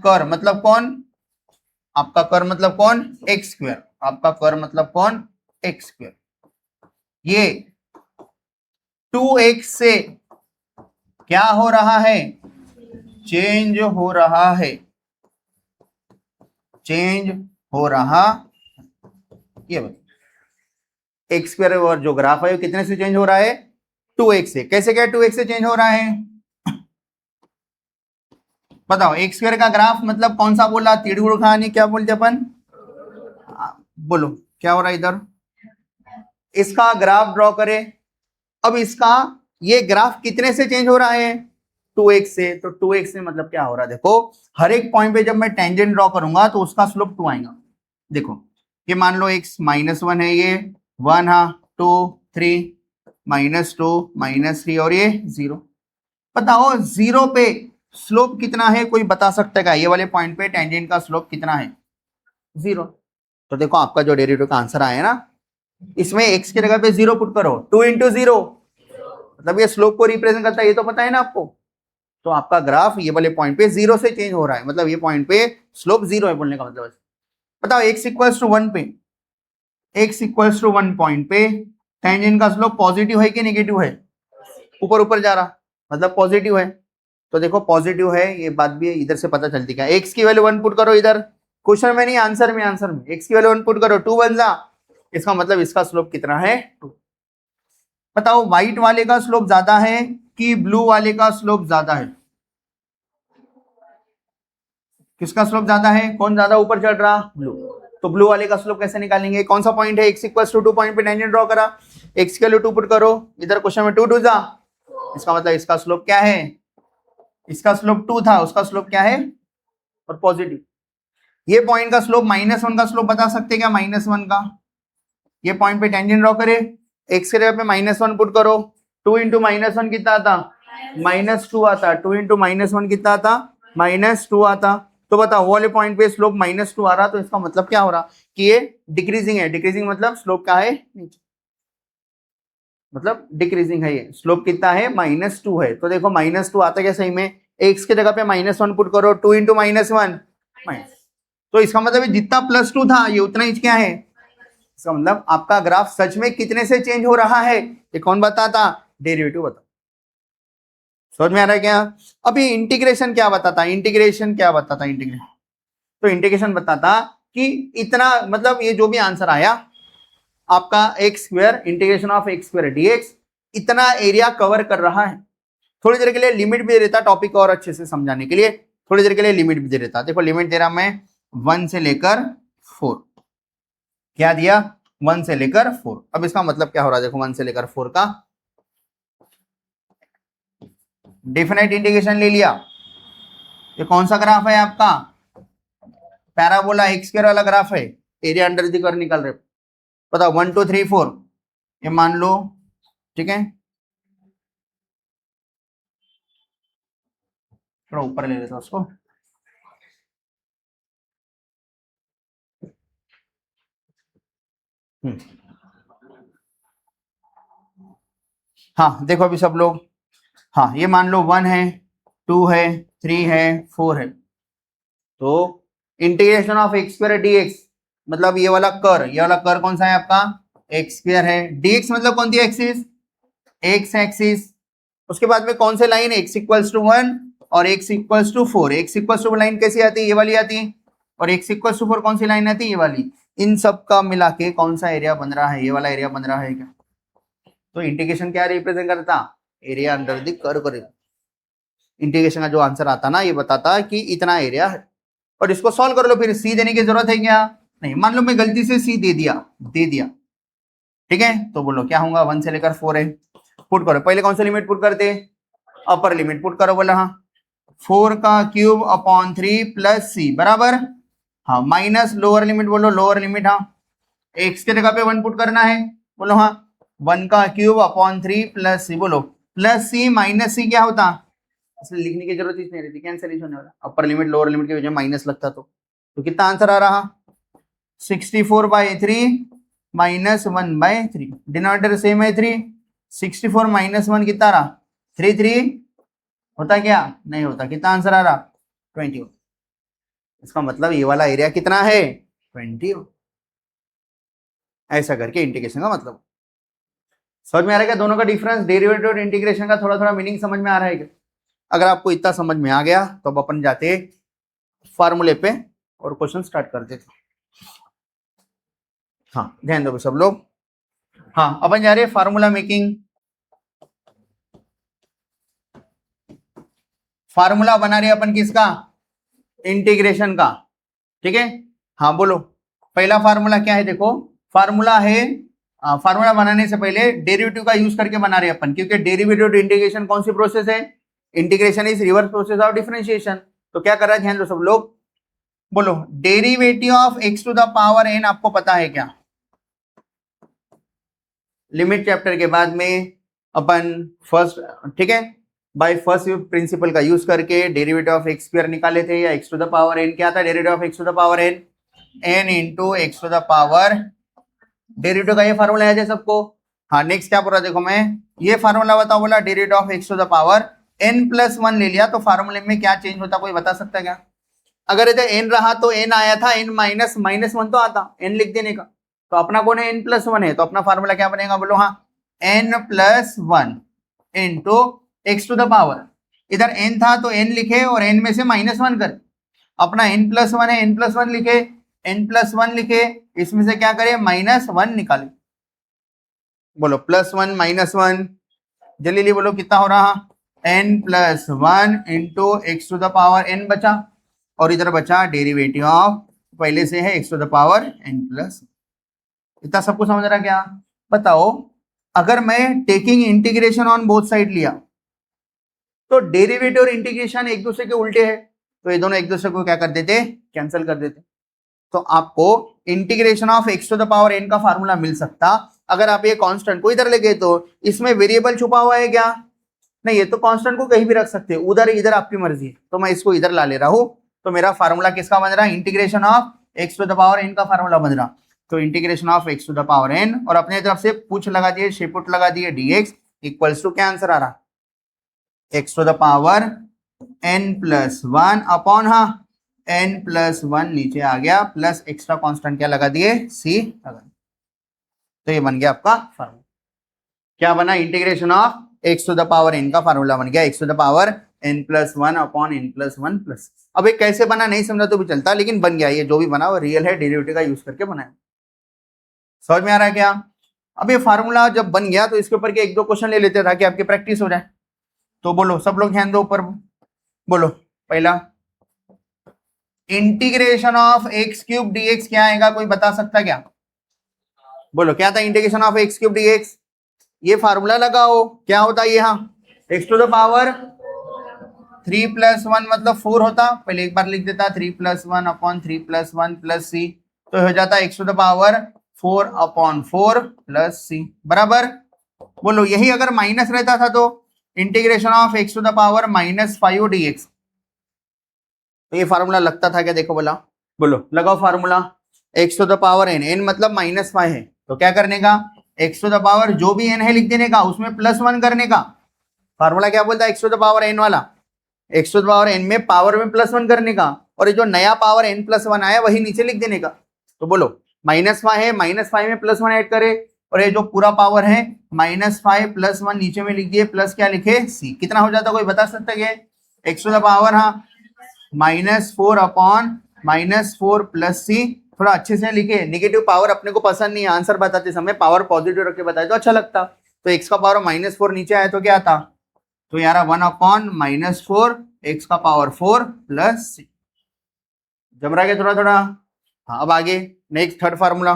कर्व मतलब कौन, आपका कर्व मतलब कौन, एक्स स्क्वायर, आपका कर्व मतलब कौन, एक्स स्क्वायर। ये 2x से क्या हो रहा है, चेंज हो रहा है, चेंज हो रहा, ये एक्स स्क्वायर और जो ग्राफ है वो कितने से चेंज हो रहा है, 2x से। कैसे क्या 2x से चेंज हो रहा है, बताओ। एक्स स्क्वायर का ग्राफ मतलब कौन सा बोला, त्रिभुज खानी क्या बोलते अपन, बोलो क्या हो रहा है इधर, इसका ग्राफ ड्रॉ करे। अब इसका ये ग्राफ कितने से चेंज हो रहा है, 2x से। तो 2x से मतलब क्या हो रहा है, देखो हर एक पॉइंट पे जब मैं टेंजेंट ड्रॉ करूंगा तो उसका स्लोप 2 आएगा। देखो ये मान लो x -1 है, ये 1 है, 2 3 -2 -3 और ये 0। बताओ 0 पे स्लोप कितना है, कोई बता सकता है क्या, ये वाले पॉइंट पे टेंजेंट का स्लोप कितना है, 0। तो देखो आपका जो डेरिवेटिव का आंसर आया ना, इसमें x की जगह पे 0 पुट करो, 2 × 0 मतलब ये स्लोप को रिप्रेजेंट करता है, ये तो पता है ना आपको। तो आपका ग्राफ ये वाले पॉइंट पे 0 से चेंज हो रहा है, मतलब ये पॉइंट पे स्लोप 0 है बोलने का मतलब। बताओ x = 1 पे, x = 1 पॉइंट पे टेंजेंट का स्लोप पॉजिटिव है कि नेगेटिव है, ऊपर ऊपर जा रहा, मतलब पॉजिटिव है। तो देखो पॉजिटिव है, ये बात भी इधर से पता चलती है। x की वैल्यू 1 पुट करो इधर, क्वेश्चन में नहीं आंसर में, आंसर में x की वैल्यू 1 पुट करो, 2 बन जा, इसका मतलब इसका स्लोप कितना है, 2। बताओ व्हाइट वाले का स्लोप ज्यादा है कि ब्लू वाले का स्लोप ज्यादा है, किसका स्लोप ज्यादा है, कौन ज्यादा ऊपर चढ़ रहा, ब्लू। तो ब्लू वाले का स्लोप कैसे निकालेंगे, कौन सा पॉइंट है, x = 2 पॉइंट पे टेंजेंट ड्रॉ करा, x की वैल्यू 2 पुट करो इधर, क्वेश्चन में 2 2 जा, इसका मतलब इसका स्लोप क्या है, इसका स्लोप 2 था, उसका स्लोप क्या है, और पॉजिटिव। ये पॉइंट का स्लोप -1 का स्लोप बता सकते क्या, -1 का, ये पॉइंट पे टेंजेंट ड्रॉ करे, x के जगह पे -1 पुट करो, 2 × -1 कितना आता, -2 आता, 2 × -1 कितना आता, -2 आता। तो बताओ वो वाले पॉइंट पे स्लोप -2 आ रहा, तो इसका मतलब क्या हो रहा कि ये डिक्रीजिंग है, डिक्रीजिंग मतलब स्लोप क्या है, नीचे, मतलब डिक्रीजिंग है, ये स्लोप कितना है, -2 है। तो देखो -2 आता क्या सही में, x के जगह पे -1 पुट करो, 2 × -1 तो इसका मतलब जितना +2 था ये उतना ही क्या है, इसका मतलब आपका ग्राफ सच में कितने से चेंज हो रहा है, ये कौन बताता, डेरिवेटिव बता। समझ में आ रहा है क्या। अभी इंटीग्रेशन क्या बताता, इंटीग्रेशन क्या बताता, इंटीग्रेशन, तो इंटीग्रेशन बताता कि इतना, मतलब ये जो भी आंसर आया आपका x² integration of x² dx इतना एरिया कवर कर रहा है। थोड़ी देर के लिए लिमिट भी दे देता टॉपिक और अच्छे से समझाने के लिए, थोड़ी देर के लिए लिमिट भी दे देता। देखो लिमिट दे रहा मैं 1 से लेकर 4, क्या दिया, 1 से लेकर 4। अब इसका मतलब क्या हो रहा है, देखो 1 से लेकर 4 का डेफिनेट इंटीग्रेशन ले लिया। ये कौन सा ग्राफ है आपका, पैराबोला x² वाला ग्राफ है, एरिया अंडर द कर्व निकल रहे। बताओ 1 2 3 4 ये मान लो, ठीक है, थोड़ा ऊपर ले लेता उसको, हाँ देखो अभी सब लोग, हाँ ये मान लो 1 है, 2 है, 3 है, 4 है। तो इंटीग्रेशन ऑफ x² dx मतलब ये वाला कर कौन सा है आपका, x² है, dx मतलब कौन सी एक्सिस, x एक्सिस। उसके बाद में कौन से लाइन है, x = 1 और x = 4, x = लाइन कैसी आती है, ये वाली आती है, और x = 4 कौन सी लाइन आती है, ये वाली। इन सब का मिला के कौन सा एरिया बन रहा है, ये वाला एरिया बन रहा है क्या। तो इंटीग्रेशन क्या रिप्रेजेंट करता, एरिया अंडर द कर्व करेगा। इंटीग्रेशन का जो आंसर आता ना ये बताता कि इतना एरिया है, और इसको सॉल्व कर लो, फिर सी देने की जरूरत है क्या, नहीं। मान लो मैं गलती से सी दे दिया, ठीक है, तो बोलो क्या होगा, 1 से लेकर 4 है, पुट करो। पहले कौन सा लिमिट पुट करते, अपर लिमिट पुट करो, बोला हाँ 4³ + c बराबर, हाँ माइनस लोअर लिमिट, बोलो लोअर लिमिट, हाँ x के जगह पे 1 पुट करना है, बोलो हाँ 1³ + c, बोलो +c -c क्या होता, इसलिए लिखने की जरूरत ही नहीं रहती, कैंसिलेशन होने वाला, अपर लिमिट लोअर लिमिट के वजह माइनस लगता। तो कितना आंसर आ रहा, 64/3 -1/3, डिनोमिनेटर सेम है 3, 64 - 1 कितना रहा, 3 3 होता क्या, नहीं होता, कितना आंसर आ रहा, 20। इसका मतलब ये वाला एरिया कितना है 20। ऐसा करके इंटीग्रेशन का मतलब समझ में आ रहा है क्या? दोनों का डिफरेंस, डेरिवेटिव और इंटीग्रेशन का थोड़ा थोड़ा मीनिंग समझ में आ रहा है क्या? अगर आपको इतना समझ में आ गया तो अब अपन जाते फार्मूले पे और क्वेश्चन स्टार्ट करते थे। हाँ ध्यान दो सब लोग। हाँ अपन जा रहे हैं फार्मूला मेकिंग। फार्मूला बना रहे अपन किसका? इंटीग्रेशन का। ठीक है, हाँ बोलो पहला फार्मूला क्या है? देखो फार्मूला है, फार्मूला बनाने से पहले डेरिवेटिव का यूज करके बना रहे अपन, क्योंकि डेरिवेटिव टू इंटीग्रेशन कौन सी प्रोसेस है? Integration is reverse process of differentiation. तो क्या कर रहा है ध्यान दो सब लोग, बोलो derivative of x to the power n आपको पता है क्या? लिमिट चैप्टर के बाद में अपन फर्स्ट, ठीक है, बाय फर्स्ट प्रिंसिपल का यूज करके डेरिवेटिव ऑफ एक्स स्क्वायर निकाले थे, या x to the power n क्या था? Derivative of x to the power n into x to the power, derivative का ये फार्मूला है सबको। हाँ नेक्स्ट क्या बोला देखो, मैं ये फार्मूला बताओ, बोला derivative of x to the power n+1 ले लिया, तो फार्मूले में क्या चेंज होता कोई बता सकता क्या? अगर इधर n रहा तो n आया था, n -1 तो आता, n लिख देने का, तो अपना कौन है? n+1 है, तो अपना फार्मूला क्या बनेगा बोलो? हाँ n+1 into x to the power, इधर n था तो n लिखे और n में से -1 कर, अपना n+1 है, n+1 लिखे, n+1 लिखे, इसमें से क्या करे? -1 निकाले। बोलो +1 -1, जल्दी बोलो कितना हो रहा? n+1 into x to the power n बचा, और इधर बचा डेरिवेटिव ऑफ, पहले से है x to the power n+। इतना सबको समझ रहा क्या? बताओ अगर मैं taking integration on both side लिया तो डेरिवेटिव और इंटीग्रेशन एक दूसरे के उल्टे है, तो ये दोनों एक दूसरे को क्या कर देते? कैंसिल कर देते। तो आपको integration of x to the power n का फार्मूला मिल सकता अगर आप ये कांस्टेंट को इधर ले गए। तो इसमें वेरिएबल छुपा हुआ है क्या? नहीं, ये तो कांस्टेंट को कहीं भी रख सकते हैं, उधर इधर आपकी मर्जी है, तो मैं इसको इधर ला ले रहा हूं। तो मेरा फार्मूला किसका बन रहा है? Integration of x to the power n का फार्मूला बन रहा। तो integration of x to the power n, और अपने तरफ से पूछ लगा दिए, शेपुट लगा दिए, dx इक्वल्स टू क्या आंसर आ रहा? X to the power n+1 upon, हाँ n+1 नीचे आ गया, प्लस एक्स्ट्रा कांस्टेंट क्या लगा दिए? c लगा। तो ये बन गया आपका फार्मूला। क्या बना? Integration of x to the power n का फार्मूला बन गया x to the power n+1 upon n+1 plus. अब ये कैसे बना नहीं समझा तो भी चलता, लेकिन बन गया, ये जो भी बना वो रियल है, डेरिवेटिव का यूज करके बनाया। समझ में आ रहा है क्या? अब ये फार्मूला जब बन गया तो इसके ऊपर के एक दो क्वेश्चन ले लेते ताकि आपकी प्रैक्टिस हो जाए। तो बोलो सब लोग ध्यान दो ऊपर, बोलो पहला इंटीग्रेशन ऑफ x³ dx क्या आएगा? कोई बता सकता क्या? बोलो क्या था इंटीग्रेशन ऑफ x³ dx? ये फार्मूला लगाओ, क्या होता है ये? हाँ x टू द पावर 3+1 मतलब 4 होता, पहले एक बार लिख देता 3+1 अपॉन 3+1 प्लस c, तो हो जाता x to the power 4/4 plus c बराबर। बोलो यही अगर माइनस रहता था तो integration of x to the power -5 dx, तो ये फार्मूला लगता था क्या? देखो बोला, बोलो लगाओ formula x to the power n मतलब -5 है, तो क्या करने का? x टू द पावर जो भी n है लिख देने का, उसमें +1 करने का। फार्मूला क्या बोलता है? x to the power n वाला, x to the power n में पावर में +1 करने का, और ये जो नया पावर n+1 आया वही नीचे लिख देने का। तो बोलो -5 है, -5 में +1 ऐड करे, और ये जो पूरा पावर है -5 + 1 नीचे में लिख दिए, प्लस क्या लिखे? c। कितना हो जाता कोई बता सकता है? x टू द पावर, हाँ -4 अपॉन -4 प्लस c। थोड़ा अच्छे से लिखे, नेगेटिव पावर अपने को पसंद नहीं है, आंसर बताते समय पावर पॉजिटिव रख के बताए तो अच्छा लगता। तो x का पावर -4 नीचे आया तो क्या आता? तो यार 1 अपॉन -4 x का पावर 4 प्लस c। जम रहा है थोड़ा थोड़ा? हाँ अब आगे नेक्स्ट थर्ड फार्मूला।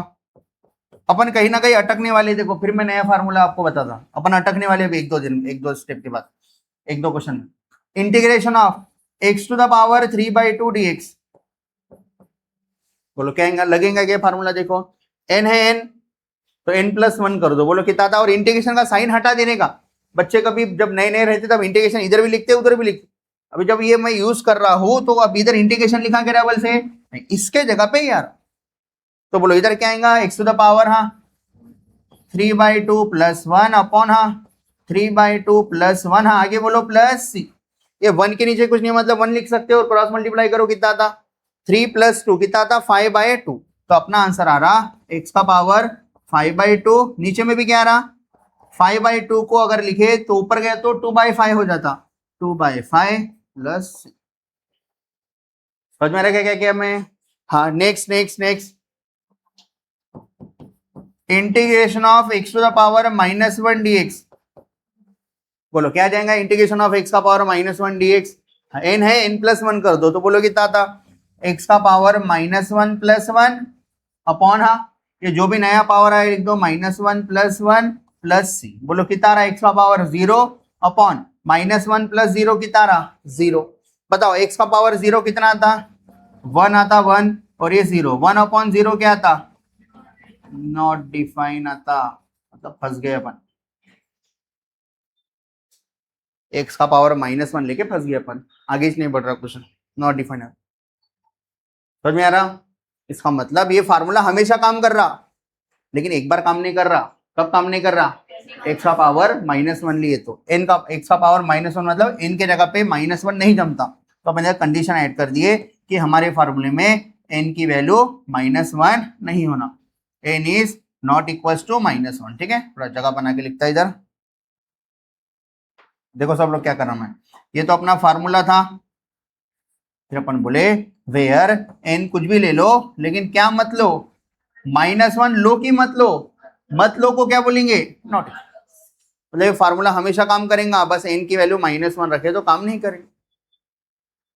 अपन कहीं ना कहीं अटकने वाले, देखो फिर मैं नया फार्मूला आपको बताता, अपन अटकने वाले अभी एक दो स्टेप के बाद, एक दो क्वेश्चन में। Integration of x to the power 3/2 dx, बोलो क्या लगेगा क्या फार्मूला? देखो n है n, तो n+1 कर दो, बोलो कितना था? और इंटीग्रेशन का साइन हटा देने का। बच्चे कभी जब नए नए रहते तब इंटीग्रेशन इधर भी लिखते उधर भी लिखते, अभी जब ये मैं यूज कर रहा हूं तो अब इधर इंटीग्रेशन लिखा के डबल से इसके जगह पे यार, तो बोलो इधर क्या आएगा? x टू द पावर, हाँ 3/2 प्लस 1 अपॉन, हाँ 3/2 प्लस 1, हाँ आगे बोलो प्लस c। ये 1 के नीचे कुछ नहीं मतलब 1 लिख सकते हो, और क्रॉस मल्टीप्लाई करो कितना था? 3 + 2 कितना आता 5/2। तो अपना आंसर आ रहा x का पावर 5/2। नीचे में भी क्या आ रहा 5/2 को अगर लिखे तो ऊपर गया तो 2/5 हो जाता 2/5 प्लस। समझ में आ रहा क्या क्या किया मैं। हाँ next next next integration of x to the power -1 dx। बोलो क्या आ जाएगा इंटीग्रेशन ऑफ x का पावर -1 dx। n है n+1 कर दो तो बोलो कितना आता x का पावर -1 + 1 अपॉन हाँ ये जो भी नया पावर आया लिख दो -1 + 1 प्लस c। बोलो कितना रहा x का पावर 0 अपॉन -1 + 0 कितना रहा 0। बताओ x का पावर 0 कितना आता 1 आता 1 और ये 0 1/0 क्या आता नॉट डिफाइन आता। मतलब फंस गए अपन x का पावर -1 लेके फंस गए अपन। आगे नहीं बढ़ रहा क्वेश्चन नॉट डिफाइन। समझ में आ रहा। इसका मतलब ये फार्मूला हमेशा काम कर रहा लेकिन एक बार काम नहीं कर रहा। कब काम नहीं कर रहा x का पावर -1 लिए तो n का x का पावर -1 मतलब n के जगह पे -1 नहीं जमता। तो अपन कंडीशन ऐड कर दिए कि हमारे फार्मूले में n की वैल्यू -1 नहीं होना n is not equal to -1। ठीक है थोड़ा जगह बना के लिखता है इधर। देखो सब लोग क्या कर रहा मैं ये तो अपना फार्मूला था। फिर अपन बोले वेयर n कुछ भी ले लो लेकिन क्या मत लो -1 लो की मत लो को क्या बोलेंगे नॉट। मतलब फार्मूला हमेशा काम करेगा बस n की वैल्यू -1 रखे तो काम नहीं करेंगे।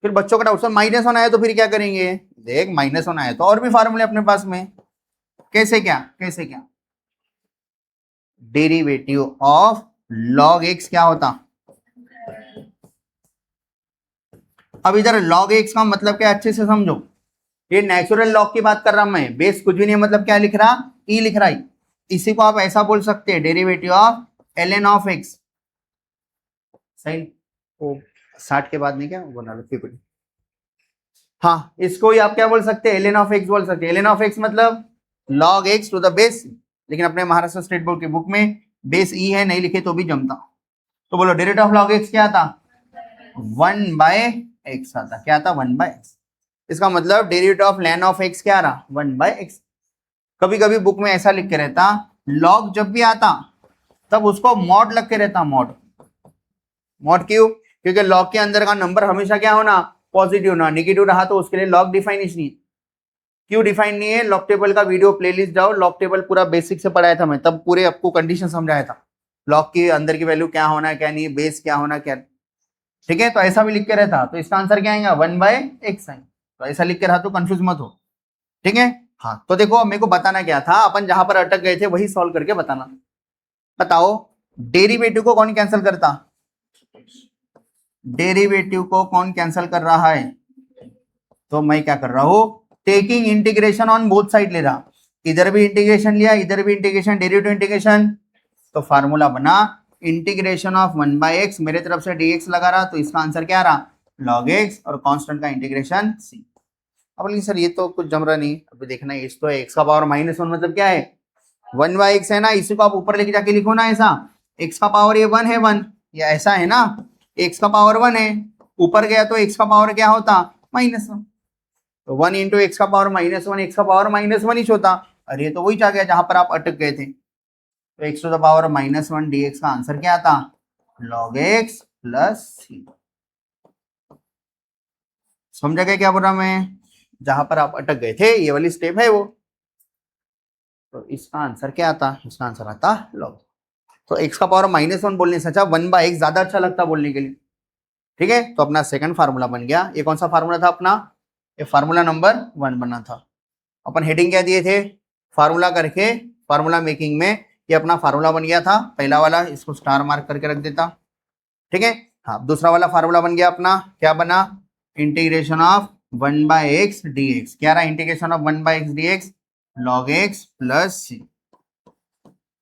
फिर बच्चों का डाउट सर -1 आया तो फिर क्या करेंगे। देख -1 आया तो और भी फार्मूले अपने पास में कैसे क्या डेरिवेटिव ऑफ log x क्या होता। अब इधर log x का मतलब क्या अच्छे से समझो। ये नेचुरल लॉग की बात कर रहा मैं बेस कुछ भी नहीं मतलब क्या लिख रहा ई लिख रहा है। इसी को आप ऐसा बोल सकते हैं derivative of ln of x। सही ओ 60 के बाद नहीं क्या बना लो पीपल। हाँ इसको ही आप क्या बोल सकते हैं ln ऑफ x बोल सकते हैं। ln ऑफ x मतलब log x to the base. लेकिन अपने महाराष्ट्र स्टेट बोर्ड की बुक में बेस ई है नहीं लिखे तो भी जमता। तो बोलो डेरिवेटिव ऑफ log x क्या था 1/x आता। क्या आता 1/x। इसका मतलब derivative of ln of x क्या रहा 1/x। कभी कभी बुक में ऐसा लिख के रहता log जब भी आता तब उसको मॉड लग के रहता मॉड क्यों क्योंकि log के अंदर का नंबर हमेशा क्या होना पॉजिटिव ना नेगेटिव रहा तो उसके लिए log डिफाइन नहीं। क्यों डिफाइन नहीं है log टेबल का वीडियो प्लेलिस्ट जाओ log टेबल पूरा बेसिक से पढ़ाया था मैं तब पूरे आपको कंडीशन समझाया था log के अंदर की वैल्यू क्या होना क्या नहीं बेस क्या होना क्या। ठीक है तो ऐसा भी लिख के रहता तो इसका आंसर क्या आएगा 1/x आएगा। तो ऐसा लिख के रहा तो कंफ्यूज मत हो। ठीक है हाँ तो देखो मेरे को बताना क्या था अपन जहां पर अटक गए थे वही सॉल्व करके बताना। बताओ डेरिवेटिव को कौन कैंसिल करता डेरिवेटिव को कौन कैंसिल कर रहा है। तो मैं क्या कर रहा हूं taking integration on both side ले रहा। इधर भी इंटीग्रेशन लिया इधर भी इंटीग्रेशन डेरिवेटिव इंटीग्रेशन। तो फार्मूला बना इंटीग्रेशन ऑफ 1/x मेरे तरफ से dx लगा रहा तो इसका आंसर क्या रहा log x और कांस्टेंट का इंटीग्रेशन c। अब बोलिए सर ये तो कुछ जम रहा नहीं अभी देखना है। इस तो x का पावर -1 मतलब क्या है 1/x है ना। इसी को आप ऊपर लेके जाके लिखो ना ऐसा x का पावर ये 1 है 1 या ऐसा है ना x का पावर 1 है ऊपर गया तो x का पावर क्या होता -1। तो 1 इंटू एक्स का पावर -1 एक्स का पावर -1 ही होता। अरे तो वही आ गया जहां पर आप अटक गए थे। तो x to the power -1 dx का आंसर क्या आता log x प्लस c। समझा गया क्या बोल रहा मैं जहां पर आप अटक गए थे ये वाली स्टेप है वो। तो इसका आंसर क्या आता इसका आंसर आता log। तो x का पावर -1 बोलने से अच्छा 1/x ज्यादा अच्छा लगता बोलने के लिए। ठीक है तो अपना सेकंड फार्मूला बन गया। ये कौन सा फार्मूला था अपना ये फार्मूला नंबर 1 बना था। अपन हेडिंग क्या दिए थे फार्मूला करके फार्मूला मेकिंग में ये अपना फार्मूला बन गया था पहला वाला इसको स्टार मार्क करके रख देता। ठीक है हाँ दूसरा वाला फार्मूला बन गया अपना क्या बना इंटीग्रेशन ऑफ 1/x dx। क्या रहा integration of 1/x dx log x plus c।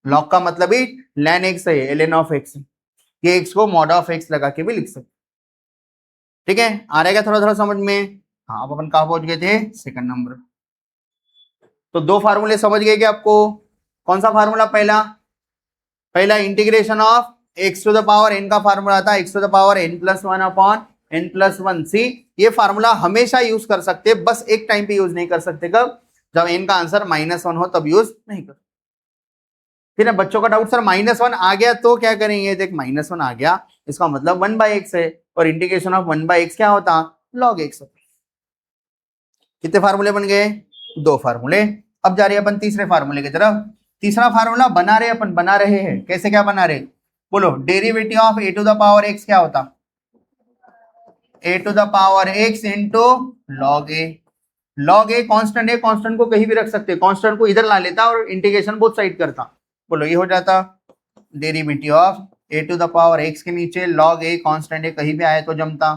log का मतलब ही ln x है ln ऑफ x। ये x को mod ऑफ x लगा के भी लिख सकते। ठीक है आ रहेगा थोड़ा थोड़ा समझ में। हाँ अब अपन कहाँ पहुंच गए थे सेकंड नंबर। तो दो फार्मूले समझ गए कि आपको कौन सा फार्मूला पहला integration of x to the power n का फार्मूला था x to the power n+1 upon n plus one. C ये फार्मूला हमेशा यूज कर सकते, बस एक टाइम पे यूज नहीं कर सकते। कब? जब n का आंसर -1 हो तब यूज नहीं कर। फिर बच्चों का डाउट, सर -1 आ गया तो क्या करेंगे? देख -1 आ गया इसका मतलब 1/x है, और इंटीग्रेशन ऑफ 1/x क्या होता? log x। कितने फार्मूले बन गए? 2 फार्मूले। अब जा रहे हैं अपन तीसरे फार्मूले की तरफ। तीसरा फार्मूला बना रहे हैं। कैसे क्या बना रहे? बोलो, derivative of a to the power x क्या होता? a to the power x into log a। log a constant है, कांस्टेंट को कहीं भी रख सकते, कांस्टेंट को इधर ला लेता और इंटीग्रेशन बोथ साइड करता। बोलो ये हो जाता derivative of a to the power x के नीचे log a कांस्टेंट है, कहीं भी आए तो जमता,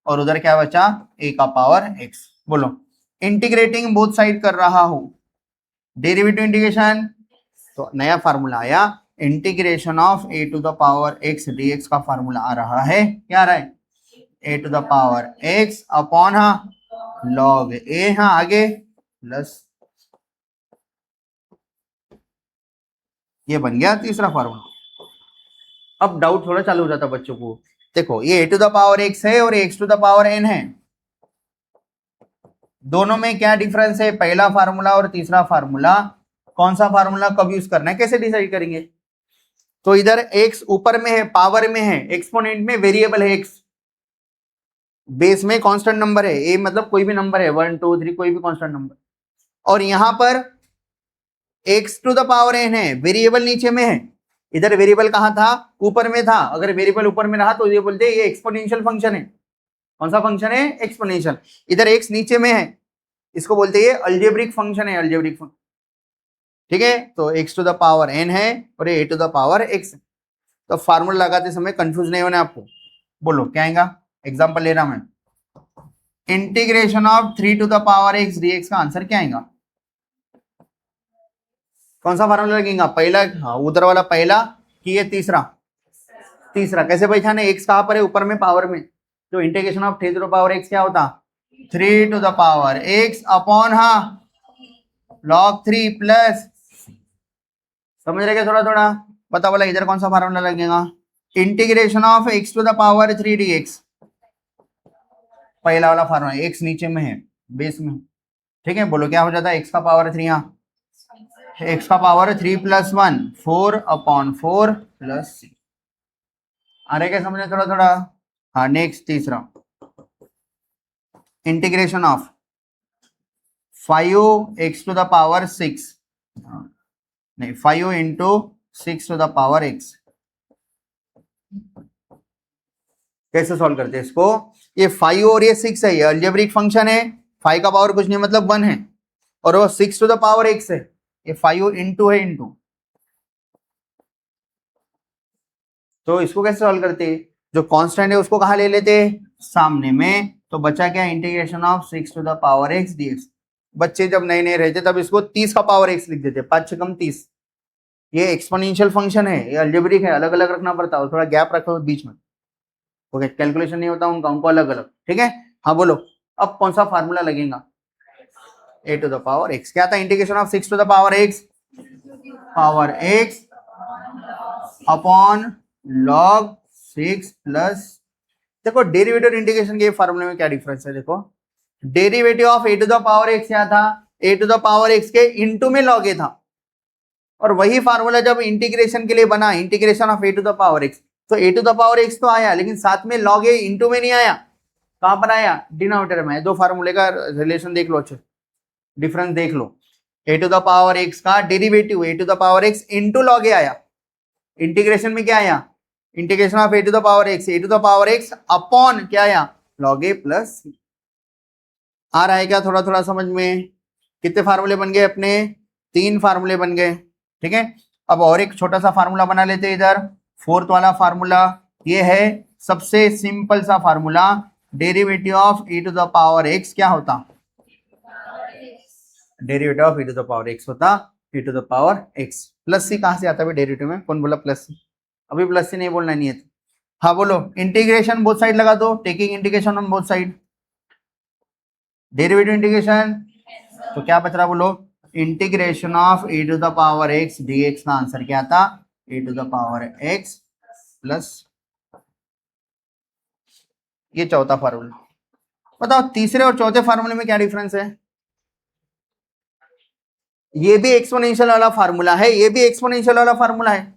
और उधर क्या बचा? a का पावर x। बोलो इंटीग्रेटिंग बोथ साइड कर रहा हूं, डेरिवेटिव इंटीग्रेशन, तो नया फार्मूला आया integration of a to the power x dx का फार्मूला आ रहा है। क्या आ रहा है? a to the power x upon log a, आगे प्लस, ये बन गया तीसरा फार्मूला। अब डाउट थोड़ा चालू हो जाता बच्चों को। देखो ये a to the power x है और x to the power n है, दोनों में क्या डिफरेंस है? पहला फार्मूला और तीसरा फार्मूला, कौन सा फार्मूला कब यूज करना है, कैसे डिसाइड करेंगे? तो इधर x ऊपर में है, पावर में है, एक्सपोनेंट में वेरिएबल है x, बेस में कांस्टेंट नंबर है, a मतलब कोई भी नंबर है, 1 2 3 कोई भी कांस्टेंट नंबर, और यहां पर x to the power n है, वेरिएबल नीचे में है। इधर वेरिएबल कहां था? ऊपर में था। अगर वेरिएबल ऊपर में रहा तो ये बोलते हैं ये एक्सपोनेंशियल फंक्शन है। कौन सा फंक्शन है? एक्सपोनेंशियल। इधर x नीचे में है, इसको बोलते हैं अलजेब्रिक फंक्शन है, अलजेब्रिक फंक्शन। ठीक है, तो x to the power n है और a to the power x। तो फार्मूला लगाते समय कंफ्यूज नहीं होना आपको। बोलो क्या आएगा? एग्जांपल ले रहा मैं, integration of 3 to the power x dx का आंसर क्या आएगा? कौन सा फार्मूला लगेगा? पहला, हाँ उधर वाला पहला कि ये तीसरा? तीसरा। कैसे पहचाने? x कहां पर है? ऊपर में, पावर में। तो integration of 3 to the power x क्या होता? 3 to the power x upon log 3 plus, समझ रहे क्या? थोड़ा थोड़ा पता बोला। इधर कौन सा फार्मूला लगेगा? Integration of x to the power 3 dx, पहला वाला फार्मूला, x नीचे में है, बेस में। ठीक है, बोलो क्या हो जाता है? x का पावर 3, यहाँ x का पावर 3 प्लस 1 4 अपॉन 4 प्लस 6। आ रहे क्या समझे? थोड़ा थोड़ा। हाँ नेक्स्ट तीसरा, integration of 5x to the power 6, नहीं 5 into 6 to the power x। कैसे सॉल्व करते हैं इसको? ये 5 और ये 6 है, ये अलजेब्रिक फंक्शन है। 5 का पावर कुछ नहीं मतलब 1 है, और वो 6 टू द पावर x है, ये 5 इंटू है इंटू। तो इसको कैसे सॉल्व करते हैं? जो कांस्टेंट है उसको कहाँ ले लेते हैं? सामने में। तो बचा क्या? Integration of 6 to the power x dx। बच्चे जब नए नए रहते तब इसको 30 का पावर x लिख देते, 5 6 कम 30। ये एक्सपोनेंशियल फंक्शन है, ये अलजेब्रिक है, अलग अलग रखना पड़ता है, थोड़ा गैप रखो बीच में। ओके, कैलकुलेशन नहीं होता उनको अलग अलग। ठीक है, हाँ बोलो अब कौन सा फार्मूला लगेगा? a to the power x क्या था? Integration of 6 to the power x upon log 6 plus, देखो डेरिवेटिव इंटीग्रेशन के फार्मूले में क्या डिफरेंस है? देखो derivative of a to the power x क्या था? a to the power x के इनटू में log a था, और वही फार्मूला जब इंटीग्रेशन के लिए बना, integration of a to the power x, तो a to the power x तो आया, लेकिन साथ में log a इनटू में नहीं आया। कहां पर आया? डिनोमिनेटर में। दो फार्मूले का रिलेशन देख लो, अच्छे डिफरेंस देख लो। a to the power x का derivative a to the power x into log a आया, इंटीग्रेशन में क्या आया? Integration of a to the power x upon क्या आया? log a plus. आ रहा है क्या थोड़ा थोड़ा समझ में? कितने फार्मूले बन गए अपने? 3 फार्मूले बन गए। ठीक है, अब और एक छोटा सा फार्मूला बना लेते हैं इधर, फोर्थ वाला फार्मूला। ये है सबसे सिंपल सा formula, derivative of e to the power x क्या होता? Derivative of e to the power x होता e to the power x plus c। कहां से आता है डेरिवेटिव में? कौन बोला प्लस c? अभी प्लस c नहीं बोलना नहीं है तो। हाँ बोलो, इंटीग्रेशन बोथ साइड लगा दो, taking integration on both side, derivative integration. तो क्या बच रहा? बोलो integration of e to the power x dx का आंसर क्या था? e to the power x plus. ये चौथा फार्मूला। बताओ तीसरे और चौथे फार्मूले में क्या डिफरेंस है? ये भी एक्सपोनेंशियल वाला फार्मूला है, ये भी एक्सपोनेंशियल वाला फार्मूला है,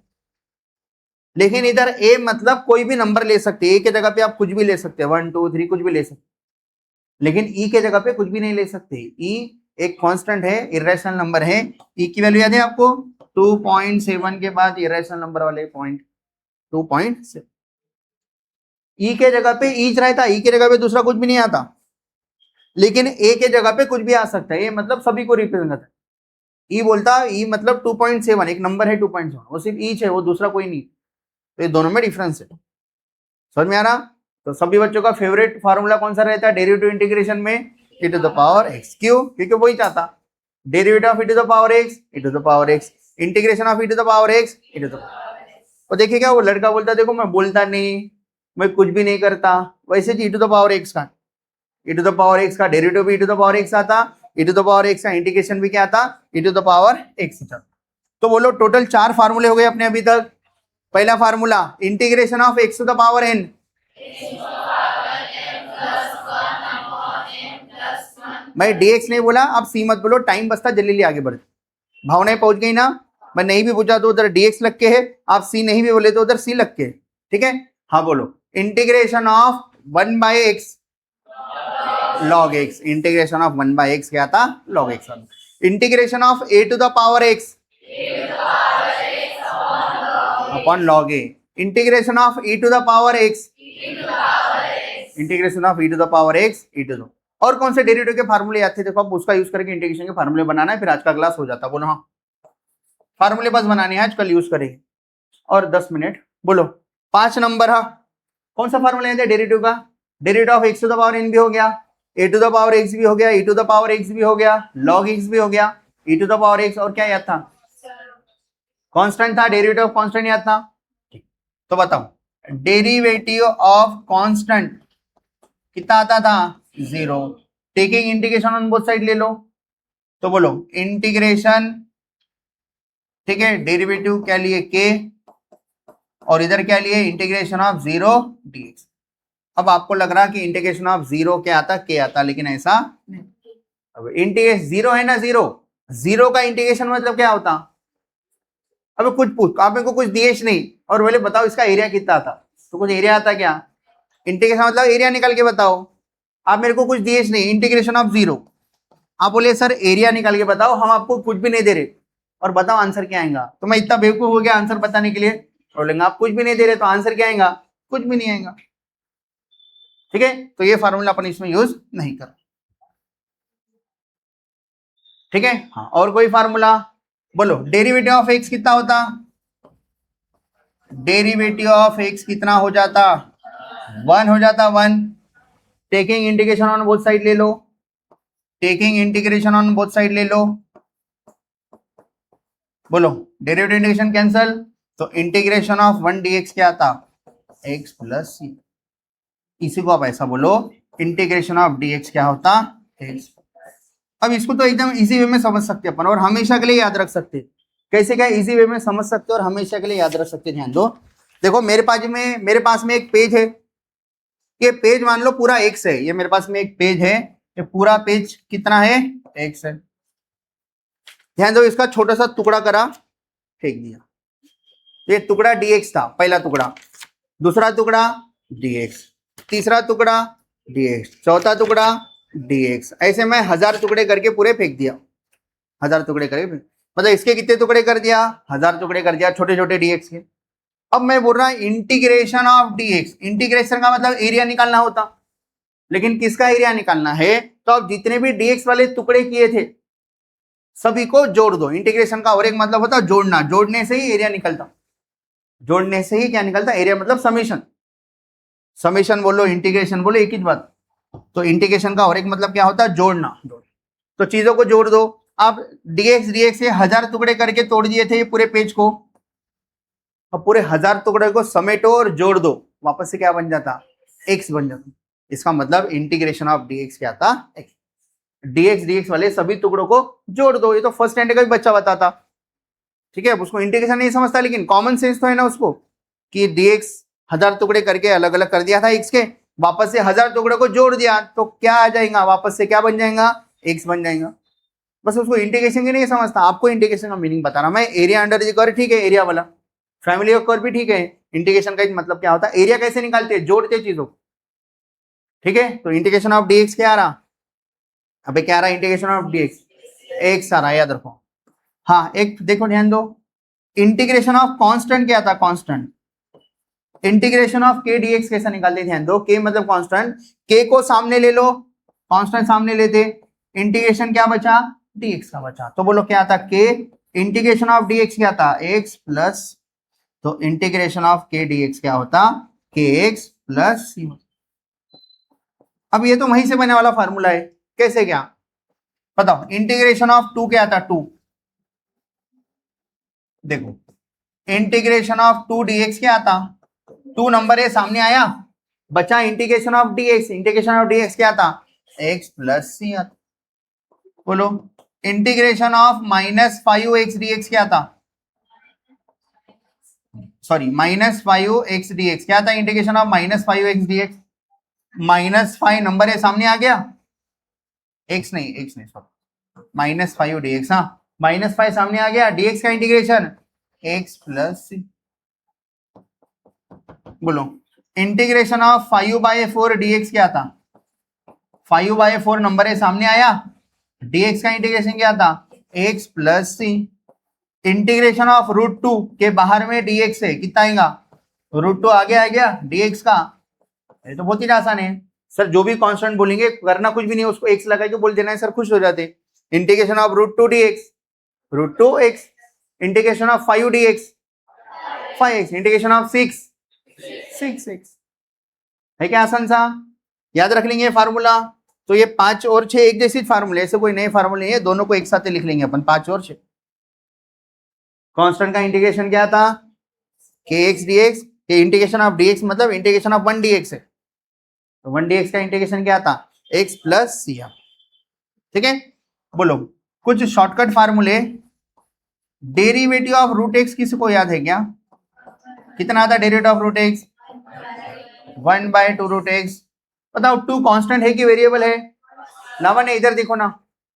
लेकिन इधर ए मतलब कोई भी नंबर ले सकते हैं, ए के जगह पे आप कुछ भी ले सकते हैं, 1 2 3 कुछ भी ले सकते हैं, लेकिन ई के जगह पे कुछ भी नहीं ले सकते। ई एक कांस्टेंट है, इरेशनल नंबर है। ई की वैल्यू याद है आपको? 2.7 के बाद इरेशनल नंबर वाले पॉइंट 2.7। ई के जगह पे ईच रहता, ई के जगह पे दूसरा कुछ भी नहीं आता, लेकिन ए के जगह पे कुछ भी आ सकता है। ये मतलब सभी को रिप्रेजेंट करता है। ई बोलता ई मतलब 2.7 एक नंबर है 2.7, वो सिर्फ ईच है, वो दूसरा कोई नहीं। तो ये दोनों में डिफरेंस है। समझ में आ रहा? तो सभी बच्चों का फेवरेट फार्मूला कौन सा रहता है डेरिवेटिव इंटीग्रेशन में? e to the power x। क्यों? क्योंकि वही चाहता, derivative of e to the power x, e to the power x, integration of e to the power x, e to the power. और देखिए क्या वो लड़का बोलता, देखो मैं बोलता नहीं, मैं कुछ भी नहीं करता, वैसे e to the power x का, e to the power x का डेरिवेटिव भी e to the power x आता, e to the power x का इंटीग्रेशन भी क्या आता, e to the power x। तो बोलो टोटल 4 फार्मूले हो गए अपने अभी तक। पहला formula integration of x to the power n, मैं dx नहीं बोला, आप c मत बोलो, टाइम बचता, जल्दी आगे बढ़। भावनाएं पहुंच गई ना? मैं नहीं भी पूछा तो उधर dx लग के है, आप c नहीं भी बोले तो उधर c लग के है, ठीक है? हाँ बोलो integration of 1/x log x, integration of 1/x क्या था? log x। Integration of a to the power x upon log a, integration of e to the power x, integration of e to the power x e to the. और कौन से derivative के फार्मूले याद थे? देखो आप उसका यूज करके इंटीग्रेशन के फार्मूले बनाना है, फिर आज का क्लास हो जाता। बोलो हाँ, फार्मूले बस बनाने हैं, आज कल यूज करेंगे। और 10 मिनट बोलो 5 नंबर। हाँ कौन सा फार्मूला है डेरिवेटिव का? Derivative of x to the power n भी हो गया, a to the power x भी हो गया, e to the power x भी हो गया, log x भी हो गया, e to the power x, और क्या याद था? कांस्टेंट था, डेरिवेटिव ऑफ कांस्टेंट याद था। तो बताओ डेरिवेटिव ऑफ कांस्टेंट कितना आता था? 0। Taking integration on both side ले लो, तो बोलो इंटीग्रेशन, ठीक है, डेरिवेटिव क्या लिए k, और इधर क्या लिए? Integration of 0 dx। अब आपको लग रहा कि इंटीग्रेशन ऑफ 0 क्या आता? k आता, लेकिन ऐसा नहीं। अब इंटीग्रेशन 0 है ना, 0 का इंटीग्रेशन मतलब क्या होता? अब कुछ पूछ, आप मेरे को कुछ दिए नहीं और बोले बताओ इसका एरिया कितना आता, तो कुछ एरिया आता क्या? इंटीग्रेशन मतलब एरिया निकाल के बताओ। आप मेरे को कुछ दिए नहीं, इंटीग्रेशन ऑफ 0, आप बोले सर एरिया निकाल के बताओ, हम आपको कुछ भी नहीं दे रहे, और बताओ आंसर क्या आएगा? तो मैं इतना बेवकूफ हो गया आंसर बताने के लिए, बोलेंगे आप कुछ भी नहीं दे रहे, तो आंसर क्या आएगा? कुछ भी नहीं आएगा। ठीक है, तो ये फार्मूला अपन इसमें यूज नहीं कर। ठीक है, हाँ और कोई फार्मूला बोलो। डेरिवेटिव ऑफ x कितना होता? डेरिवेटिव ऑफ x कितना हो जाता? 1 हो जाता, 1। Taking integration on both side ले लो, taking integration on both side ले लो, बोलो डेरिवेटिव इंटीग्रेशन कैंसल, तो इंटीग्रेशन ऑफ 1 dx क्या आता? x plus c। इसी को आप ऐसा बोलो, इंटीग्रेशन ऑफ dx क्या होता? x। अब इसको तो एकदम इजी वे में समझ सकते अपन, और हमेशा के लिए याद रख सकते। कैसे क्या इजी वे में समझ सकते और हमेशा के लिए याद रख सकते? ध्यान दो, देखो मेरे पास में एक पेज है, ये पेज मान लो पूरा x है, ये मेरे पास में एक पेज है, ये पूरा पेज कितना है? x है। ध्यान दो, इसका छोटा सा टुकड़ा करा, फेंक दिया, ये टुकड़ा dx था, पहला टुकड़ा, दूसरा टुकड़ा dx, तीसरा टुकड़ा dx, चौथा टुकड़ा dx, ऐसे मैं 1000 टुकड़े करके पूरे फेंक दिया, 1000 टुकड़े करके, मतलब इसके कितने टुकड़े कर दिया? 1000 टुकड़े कर दिया, छोटे छोटे dx के। अब मैं बोल रहा हूं इंटीग्रेशन ऑफ dx, इंटीग्रेशन का मतलब एरिया निकालना होता, लेकिन किसका एरिया निकालना है? तो अब जितने भी dx वाले टुकड़े किए थे सभी को जोड़ दो। इंटीग्रेशन का और एक मतलब होता है जोड़ना, जोड़ने से ही एरिया निकलता, जोड़ने से ही क्या निकलता? एरिया, मतलब समेशन। समेशन बोलो, इंटीग्रेशन बोलो, एक ही बात। तो इंटीग्रेशन का और एक मतलब क्या होता है? जोड़ना। तो चीजों को जोड़ दो। आप dx से 1000 टुकड़े करके तोड़ दिए थे ये पूरे पेज को, अब पूरे 1000 टुकड़े को समेटो और जोड़ दो, वापस से क्या बन जाता? x बन जाता। इसका मतलब इंटीग्रेशन ऑफ dx क्या था? x। dx वाले सभी टुकड़ों को जोड़ दो। ये तो फर्स्ट स्टैंडर्ड का भी बच्चा बताता, ठीक है, उसको इंटीग्रेशन नहीं समझता, लेकिन कॉमन सेंस तो है ना उसको, कि dx 1000 टुकड़े करके अलग अलग कर दिया था x के, वापस से 1000 टुकड़े को जोड़ दिया तो क्या आ जाएगा, वापस से क्या बन जाएगा, x बन जाएगा। बस उसको इंटीग्रेशन की नहीं समझता, आपको इंटीग्रेशन का मीनिंग बता रहा मैं। एरिया अंडर द कर्व ठीक है, एरिया वाला फैमिली ऑफ कर्व भी ठीक है। इंटीग्रेशन का मतलब क्या होता है, एरिया कैसे निकालते हैं, जोड़ते चीजों को, ठीक है। तो इंटीग्रेशन ऑफ dx क्या आ रहा, अबे क्या आ रहा, इंटीग्रेशन ऑफ dx x आ रहा है, याद रखो। हाँ एक देखो ध्यान दो, इंटीग्रेशन ऑफ कांस्टेंट क्या था, constant. Integration of k dx कैसा निकालते, ध्यान दो, k मतलब कांस्टेंट, k को सामने ले लो, कांस्टेंट सामने लेते, इंटीग्रेशन क्या बचा, dx का बचा। तो बोलो क्या था, k इंटीग्रेशन ऑफ dx क्या था, x प्लस, तो इंटीग्रेशन ऑफ k dx क्या होता, kx प्लस c। अब ये तो वहीं से बनने वाला फार्मूला है, कैसे क्या बताओ। इंटीग्रेशन ऑफ 2 क्या था, 2, देखो इंटीग्रेशन ऑफ 2 dx क्या आता, 2 नंबर है सामने आया, बचा integration of dx, integration of dx क्या था, x प्लस c आता। बोलो इंटीग्रेशन ऑफ -5x dx क्या था, सॉरी -5x dx क्या था, integration of -5x dx, -5 number है सामने आ गया, x नहीं सॉरी -5 dx, हाँ -5 सामने आ गया, dx का इंटीग्रेशन x प्लस c। बोलो इंटीग्रेशन ऑफ 5/4 dx क्या था, 5/4 नंबर है सामने आया, dx का इंटीग्रेशन क्या था, x plus c। Integration of √2 के बाहर में dx है, कितना आएगा, √2 आगे आ गया dx का। ये तो बहुत ही आसान है सर, जो भी कांस्टेंट बोलेंगे करना कुछ भी नहीं, उसको x लगा के बोल देना है सर, खुश हो जाते। Integration of √2 dx, √2x, integration of 5 dx 5x, integration of 6x है क्या, आसान सा, याद रख लेंगे फार्मूला। तो ये 5 और 6 एक जैसी फार्मूले, ऐसे कोई नए फार्मूले नहीं है, दोनों को एक साथ लिख लेंगे अपन, 5 और 6। कांस्टेंट का इंटीग्रेशन क्या था, kx dx, के इंटीग्रेशन ऑफ dx मतलब इंटीग्रेशन ऑफ 1 dx है, तो 1 dx का इंटीग्रेशन क्या था, x प्लस c। ठीक है, बोलो कुछ शॉर्टकट फार्मूले। डेरिवेटिव ऑफ √x किसी को याद है क्या, कितना आता डेरिवेटिव ऑफ √x, 1/2 √x। बताओ 2 कांस्टेंट है कि वेरिएबल है, लावन है, इधर देखो ना,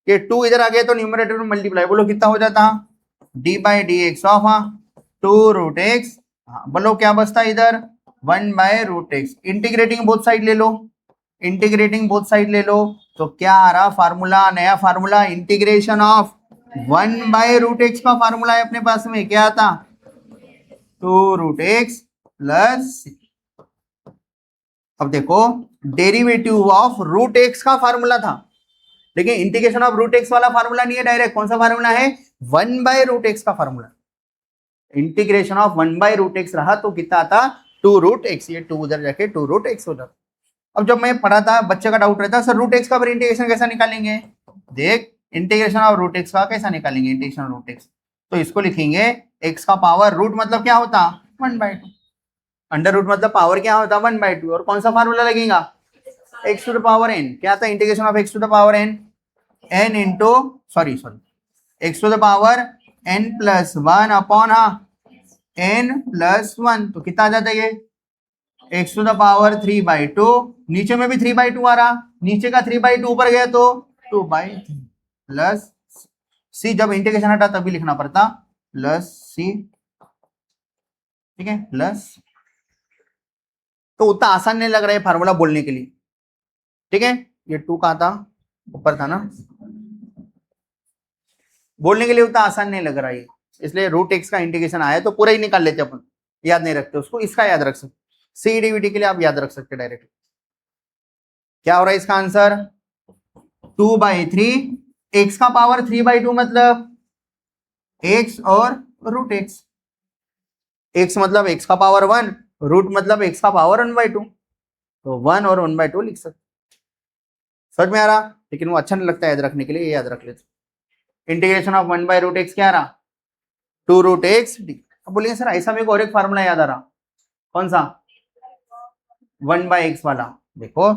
ये 2 इधर आ गया तो न्यूमरेटर में मल्टीप्लाई, बोलो कितना हो जाता, d/dx ऑफ 2 √x। बोलो क्या बचता इधर, 1/√x। इंटीग्रेटिंग बोथ साइड ले लो, इंटीग्रेटिंग बोथ साइड ले लो, तो क्या आ रहा फार्मूला, नया फार्मूला, इंटीग्रेशन ऑफ 1/√x का फार्मूला है अपने पास में, क्या आता 2 √x प्लस। अब देखो डेरिवेटिव ऑफ √x का फार्मूला था, लेकिन इंटीग्रेशन ऑफ √x वाला फार्मूला नहीं है डायरेक्ट, कौन सा फार्मूला है, 1/√x का फार्मूला। इंटीग्रेशन ऑफ 1/√x रहा तो कितना आता 2 √x, ये 2 उधर जाके 2 √x हो जाता। अब जब मैं पढ़ा था, बच्चे का डाउट रहता सर √x का इंटीग्रेशन कैसा निकालेंगे, देख इंटीग्रेशन ऑफ √x का कैसा निकालेंगे, इंटीग्रेशन ऑफ √x, तो इसको लिखेंगे x का पावर, रूट मतलब क्या होता 1/2, अंडर रूट मतलब पावर क्या होता 1/2, और कौन सा फार्मूला लगेगा, x to the power n, क्या था integration of x to the power n, n into sorry x to the power n plus 1 upon n plus 1, तो कितना आ जाता है ये x टू द पावर 3/2, नीचे में भी 3/2 आ रहा, नीचे का 3/2 ऊपर गया तो 2/3 प्लस c, जब इंटीग्रेशन हटा तभी लिखना पड़ता प्लस c, ठीक है प्लस। तो उतना आसान नहीं लग रहा है फार्मूला बोलने के लिए, ठीक है, ये 2 का था ऊपर था ना, बोलने के लिए उतना आसान नहीं लग रहा है, इसलिए √x का इंटीग्रेशन आया तो पूरा ही निकाल लेते अपन, याद नहीं रखते उसको, इसका याद रख सकते, सी डीवीटी के लिए आप याद रख सकते डायरेक्ट। क्या हो रहा है इसका आंसर 2/3, x का पावर 3/2 मतलब x और √x, x मतलब x का पावर 1, रूट मतलब x का पावर 1/2, तो 1 और 1/2 लिख सकते, समझ में आ रहा, लेकिन वो अच्छा नहीं लगता याद रखने के लिए, याद रख लेते। इंटीग्रेशन ऑफ 1/√x क्या रहा 2 √x। अब बोलिए सर ऐसा मेरे को और एक फार्मूला याद आ रहा, कौन सा 1/x वाला। देखो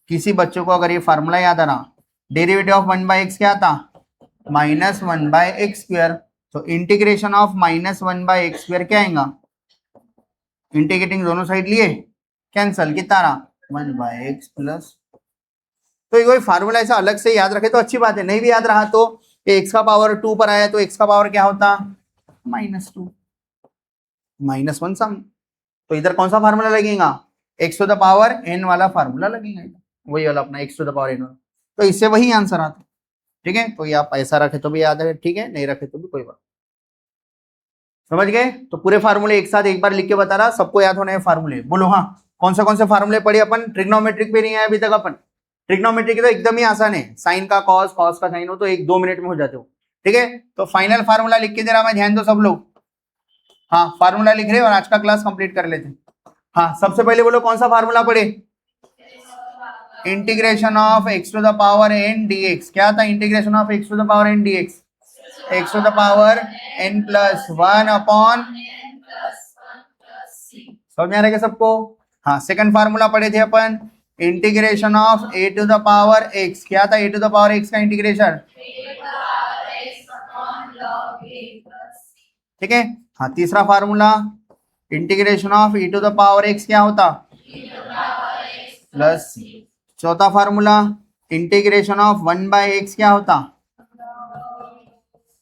किसी बच्चों को अगर ये फार्मूला याद आ रहा, डेरिवेटिव ऑफ 1/x क्या था -1/x², तो इंटीग्रेशन ऑफ -1/x² क्या आएगा, इंटीग्रेटिंग दोनों साइड लिए कैंसल, कितना रहा 1/x प्लस, तो कोई फार्मूला ऐसा अलग से याद रखे तो अच्छी बात है, नहीं भी याद रहा तो x का पावर 2 पर आया तो x का पावर क्या होता, -2, -1 सम। तो इधर कौन सा फार्मूला लगेगा, x to the power n वाला फार्मूला लगेगा, वही वाला अपना x to the power n वाला। तो इससे वही आंसर आता, ठीक है। तो ये आप ऐसा रखे तो भी याद है, ठीक है, नहीं रखे तो भी कोई बात। समझ गए। तो पूरे फार्मूले एक साथ एक बार लिख के बता रहा, सबको याद होने हैं फार्मूले। बोलो हाँ, कौन से फार्मूले पढ़े अपन, ट्रिग्नोमेट्रिक पे नहीं आए अभी तक अपन। ट्रिग्नोमेट्रिक तो एकदम ही आसान है, साइन का कॉस, कॉस का साइन हो तो 1-2 मिनट में हो जाते हो, ठीक है। तो फाइनल फार्मूला लिख के जरा मैं ध्यान दो सब लोग। हाँ, फार्मूला लिख रहे और आज का क्लास कंप्लीट कर लेते। हाँ, सबसे पहले बोलो कौन सा फार्मूला पढ़े, integration of x to the power n dx। क्या था integration of x to the power n dx, x to the power n plus 1 upon, समझ में आ रहा है सबको। हाँ, सेकंड फार्मूला पढ़े थे अपन, integration of a to the power x। क्या था a to the power x का इंटीग्रेशन, ठीक है। हाँ, तीसरा formula integration of e to the power x क्या होता, प्लस। चौथा फार्मूला इंटीग्रेशन ऑफ 1/x क्या होता।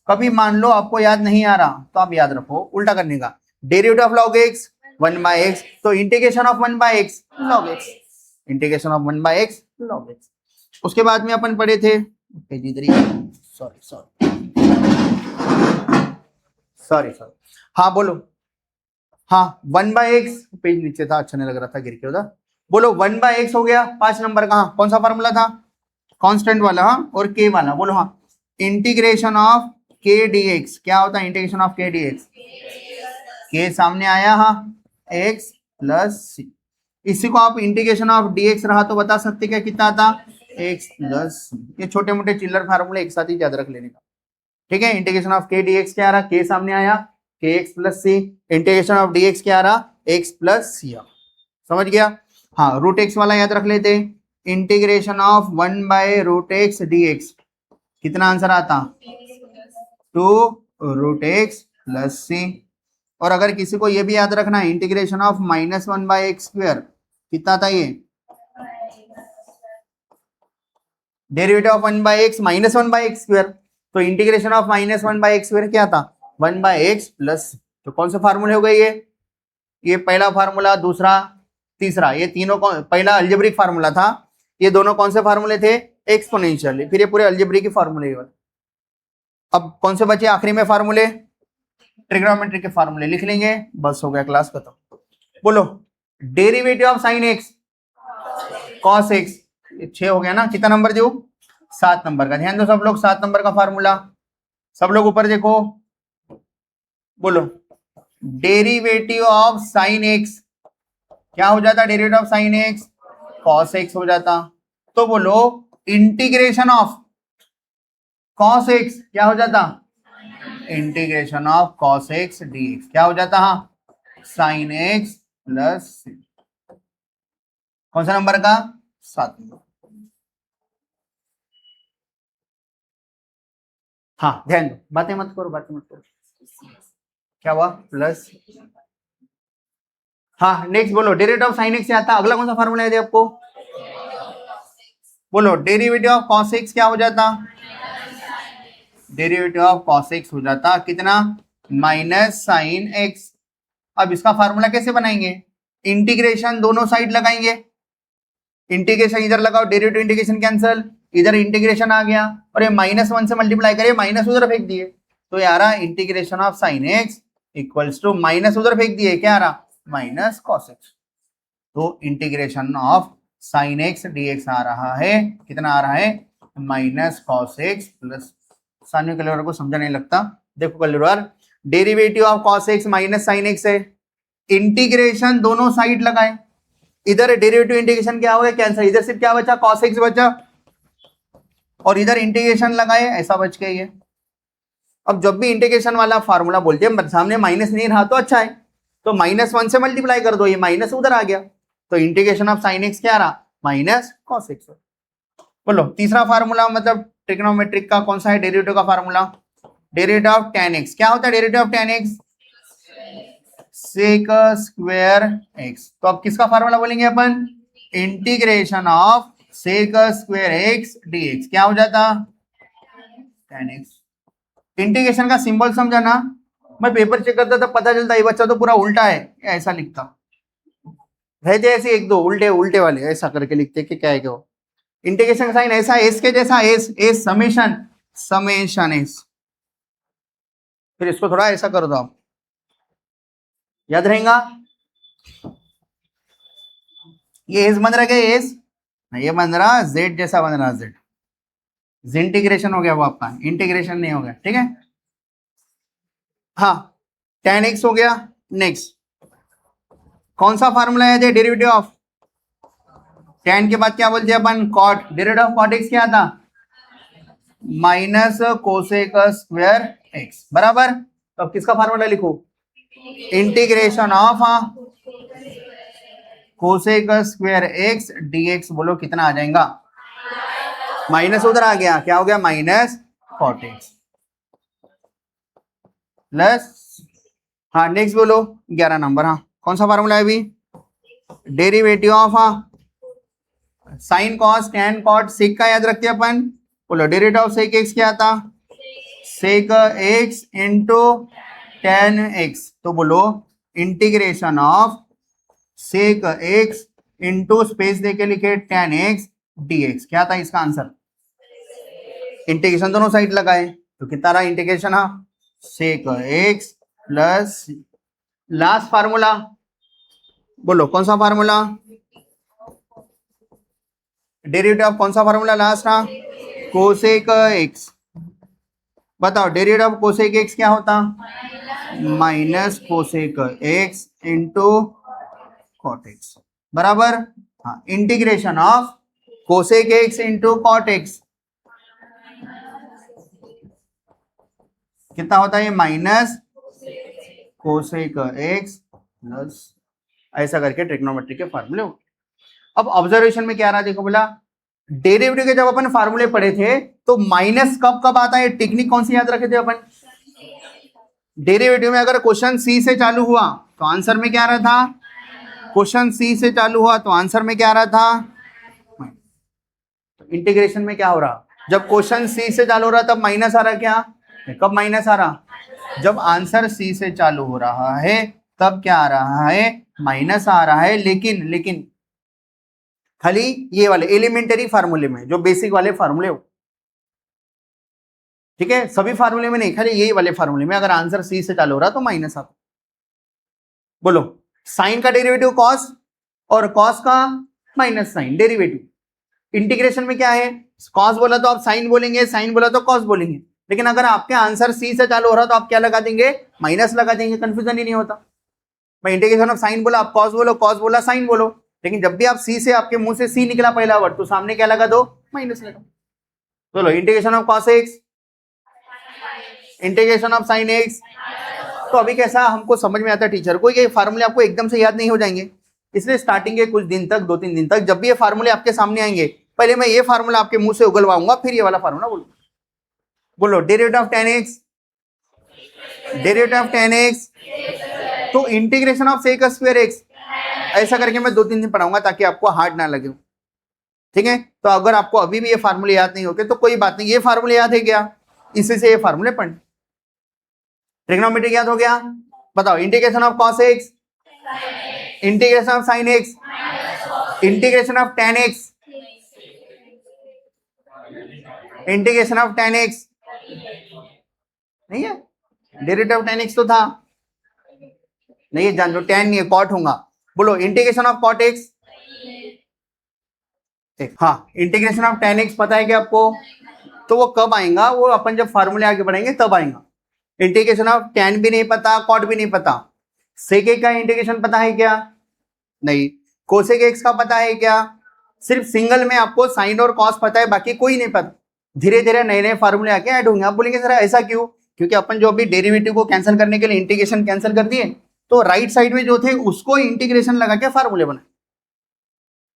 कभी मान लो आपको याद नहीं आ रहा तो आप याद रखो उल्टा करने का, derivative of log x 1/x, तो integration of 1/x log x, integration of 1/x log x। उसके बाद में अपन पढ़े थे, सॉरी, हाँ बोलो, हाँ 1/x, पेज नीचे था, अच्छा नहीं लग रहा था गिर के उधर। बोलो 1/x हो गया 5 नंबर का। हाँ, कौन सा फार्मूला था, कांस्टेंट वाला, हाँ, और k वाला। बोलो हाँ, इंटीग्रेशन ऑफ k dx। क्या होता है integration of k dx, k सामने आया, हाँ, x प्लस c। इसी को आप इंटीग्रेशन ऑफ dx रहा तो बता सकते क्या कितना आता, x प्लस c। ये छोटे मोटे चिल्लर फार्मूले एक साथ ही याद रख लेने का, ठीक है। इंटीग्रेशन ऑफ k dx क्या आ रहा, k सामने आया, kx plus c। Integration of dx क्या आ रहा, x प्लस c। समझ गया। हाँ, रूट एक्स वाला याद रख लेते, इंटीग्रेशन ऑफ 1/√x dx। कितना आंसर आता, 2√x प्लस c। और अगर किसी को ये भी याद रखना है, इंटीग्रेशन ऑफ -1/x², कितना था ये, डेरिवेटिव ऑफ 1/x -1/x²। तो इंटीग्रेशन ऑफ -1/x² क्या था, 1/x प्लस। तो कौन से फार्मूले हो गए ये पहला फार्मूला, दूसरा, तीसरा, ये तीनों पहला अलजेब्रिक फार्मूला था, ये दोनों कौन से फार्मूले थे, एक्सपोनेंशियल। फिर ये पूरे अलजेब्रिक के फार्मूले। अब कौन से बचे आखिरी में फार्मूले, ट्रिग्नोमेट्री के फार्मूले लिख लेंगे, बस हो गया क्लास खत्म। बोलो derivative of sine x cos x, 6 हो गया ना, कितना नंबर दो, 7 नंबर का। ध्यान दो सब लोग, 7 नंबर का फार्मूला, सब लोग ऊपर देखो। बोलो डेरिवेटिव ऑफ साइन एक्स क्या हो जाता, derivative of sine x cos x हो जाता। तो बोलो इंटीग्रेशन ऑफ कॉस एक्स क्या हो जाता, integration of cos x dx क्या हो जाता, हाँ, साइन एक्स प्लस। कौन सा नंबर का, 7 नंबर। हाँ, ध्यान दो, बातें मत करो। क्या हुआ, प्लस। हाँ, नेक्स्ट बोलो डेरिवेटिव ऑफ साइन एक्स से आता, अगला कौन सा फार्मूला है आपको, बोलो डेरिवेटिव ऑफ कॉस एक्स क्या हो जाता, डेरिवेटिव ऑफ कॉस एक्स हो जाता कितना, माइनस साइन एक्स। अब इसका फार्मूला कैसे बनाएंगे, इंटीग्रेशन दोनों साइड लगाएंगे, इंटीग्रेशन इधर लगाओ, डेरिवेटिव इंटीग्रेशन कैंसल, इधर इंटीग्रेशन आ गया, और ये -1 से मल्टीप्लाई करे, माइनस उधर फेंक दिए, तो ये आ रहा integration of sine X equals to minus उधर फेंक दिए, क्या आ रहा, माइनस कॉस एक्स। तो integration of sine X DX आ रहा है, कितना आ रहा है, minus cos X plus. Sine calculator को समझा नहीं लगता, देखो calculator, derivative of cos X minus sine X है, इंटीग्रेशन दोनों साइड लगाए, इधर डेरिवेटिव इंटीग्रेशन क्या हो गया, कैंसिल, इधर सिर्फ क्या बचा, कॉस एक्स बचा, और इधर इंटीग्रेशन लगाए, ऐसा बच गया ये। अब जब भी इंटीग्रेशन वाला फार्मूला बोलते हैं, सामने माइनस नहीं रहा तो अच्छा है, तो -1 से मल्टीप्लाई कर दो, ये माइनस उधर आ गया, तो इंटीग्रेशन ऑफ साइन एक्स क्या रहा, माइनस कॉस एक्स। बोलो तीसरा फार्मूला, मतलब ट्रिग्नोमेट्रिक का कौन सा है, डेरिवेटिव का formula, derivative of tan x क्या होता है, derivative of tan x sec square x। तो अब किसका फार्मूला बोलेंगे अपन, integration of sec square X dx क्या हो जाता, tan x। इंटीग्रेशन का सिंबल समझा ना, मैं पेपर चेक करता था पता चलता ये बच्चा तो पूरा उल्टा है, ऐसा लिखता रहते ऐसे एक दो उल्टे उल्टे वाले ऐसा करके लिखते कि क्या है क्या हो। इंटीग्रेशन का साइन ऐसा एस के जैसा, S S summation summation S, फिर इसको थोड़ा ऐसा कर दो आप, याद रहेगा। ये एस बन रहा है, एस ये बन रहा जेड जैसा बन रहा, जेड इंटीग्रेशन हो गया वो आपका, इंटीग्रेशन नहीं हो गया, ठीक है। हाँ tan x हो गया। नेक्स्ट कौन सा फार्मूला है डेरिवेटिव ऑफ tan के बाद क्या बोलते हैं अपन, cot, derivative of cot x क्या था, माइनस कोसेक स्क्वायर एक्स बराबर। तो अब किसका फार्मूला लिखो, integration of cosec square X dx, बोलो कितना आ जाएगा, माइनस उधर आ गया, क्या हो गया माइनस कॉट एक्स प्लस, हाँ नेक्स्ट बोलो 11 नंबर, हाँ कौन सा फार्मूला है अभी, derivative of sine cos tan cot sec का याद रखते हैं अपन, बोलो डेरिवेटिव ऑफ सेक एक्स क्या था, sec x into tan x, तो बोलो integration of sec x into space देके लिखे टैन एक्स dx, क्या था इसका आंसर, इंटीग्रेशन दोनों साइड लगाए तो कितना रहा इंटीग्रेशन, हाँ sec x plus last formula, बोलो कौन सा फार्मूला, डेरिवेटिव ऑफ कौन सा फार्मूला लास्ट रहा, कोसेक एक्स, बताओ डेरिवेटिव ऑफ कोसेक एक्स क्या होता, minus cosec x into cot x बराबर। हाँ integration of cosec x into cot x कितना होता है, ये माइनस कोसेक एक्स प्लस, ऐसा करके ट्रिग्नोमेट्री के फार्मूले हो। अब ऑब्जर्वेशन में क्या रहा देखो, बोला डेरिवेटिव के जब अपन फार्मूले पढ़े थे तो माइनस कब कब आता है, टेक्निक कौन सी याद रखे थे अपन, डेरिवेटिव में अगर क्वेश्चन सी से चालू हुआ तो आंसर में क्या आ रहा था, क्वेश्चन सी से चालू हुआ तो आंसर में क्या आ रहा था, तो इंटीग्रेशन में क्या हो रहा, जब क्वेश्चन सी से चालू हो रहा तब माइनस आ रहा, क्या कब माइनस आ रहा, जब आंसर सी से चालू हो रहा है तब क्या आ रहा है, माइनस आ रहा है। लेकिन खाली ये वाले एलिमेंटरी फार्मूले में, जो बेसिक वाले फार्मूले हो, ठीक है, सभी फार्मूले में नहीं, खाली यही वाले फार्मूले में अगर आंसर सी से चालू हो रहा तो माइनस आता। बोलो साइन का डेरिवेटिव कॉस और कॉस का माइनस साइन डेरिवेटिव, इंटीग्रेशन में क्या है, कॉस बोला तो आप साइन बोलेंगे, साइन बोला तो कॉस बोलेंगे, लेकिन अगर आपके आंसर सी से चालू हो रहा तो आप क्या लगा देंगे, माइनस लगा देंगे, कंफ्यूजन ही नहीं होता। मैं इंटीग्रेशन ऑफ साइन बोला आप कॉस बोलो, कॉस बोला साइन बोलो, लेकिन जब भी आप सी से, आपके मुंह से सी निकला पहला वर्ड, तो सामने क्या लगा दो, माइनस लगा। बोलो integration of cos x, integration of sine x. तो अभी कैसा हमको समझ में आता है टीचर को, ये फार्मूले आपको एकदम से याद नहीं हो जाएंगे, इसलिए स्टार्टिंग के कुछ दिन तक, 2-3 दिन तक, जब भी ये फार्मूले आपके सामने आएंगे पहले मैं ये फार्मूला आपके मुंह से उगलवाऊंगा, फिर ये वाला फार्मूला बोलो। बोलो derivative of tan x, derivative of tan x, तो integration of sec square x, ऐसा करके मैं 2-3 दिन पढ़ाऊंगा ताकि आपको हार्ड ना लगे, ठीक है। तो अगर आपको अभी भी ये फार्मूले याद नहीं होते तो कोई बात नहीं, ये फार्मूले याद है क्या, इसी से ये फार्मूले पढ़, ट्रिग्नोमेट्री याद हो गया। बताओ integration of cos x, integration of sine x, integration of tan x, integration of tan x नहीं है, डेरिवेटिव ऑफ tan x तो था नहीं है, जान लो tan नहीं है, कॉट होगा। बोलो इंटीग्रेशन ऑफ कॉट x, हाँ इंटीग्रेशन ऑफ tan x पता है क्या आपको, तो वो कब आएगा, वो अपन जब फार्मूले आगे बढ़ेंगे तब आएगा। इंटीग्रेशन ऑफ tan भी नहीं पता, कॉट भी नहीं पता, सेक एक्स का इंटीग्रेशन पता है क्या, नहीं, कोसेक एक्स का पता है क्या, सिर्फ सिंगल में आपको साइन और कॉस पता है, बाकी कोई नहीं पता। धीरे धीरे नए नए फार्मूले आके ऐड होंगे, आप बोलेंगे सर ऐसा क्यों, क्योंकि अपन जो अभी डेरिवेटिव को कैंसिल करने के लिए इंटीग्रेशन कैंसिल कर दिए, तो राइट साइड में जो थे उसको इंटीग्रेशन लगा के फार्मूले बनाए।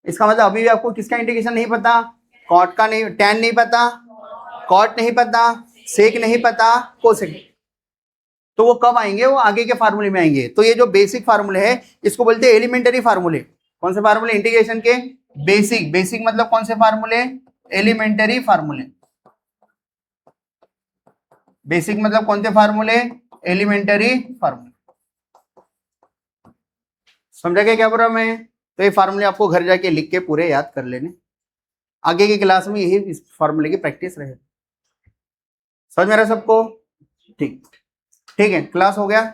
इसका मतलब अभी भी आपको किसका इंटीग्रेशन नहीं पता, कॉट का नहीं, tan नहीं पता, कॉट नहीं पता, सेक नहीं पता, कोसेक, तो वो कब आएंगे, वो आगे के फार्मूले में आएंगे। तो ये जो बेसिक फार्मूले है इसको बोलते हैं एलिमेंटरी फार्मूले। कौन से फार्मूले, इंटीग्रेशन के, बेसिक, बेसिक मतलब कौन से फार्मूले, एलिमेंटरी फार्मूले। बेसिक मतलब कौन से फार्मूले, एलिमेंटरी फार्मूले। समझा क्या क्या प्रॉब्लम है। तो ये फार्मूले आपको घर जाके लिख के पूरे याद कर लेने, आगे की क्लास में यही इस फार्मूले की प्रैक्टिस रहे। समझ में आ रहा है सबको? ठीक, ठीक है, क्लास हो गया।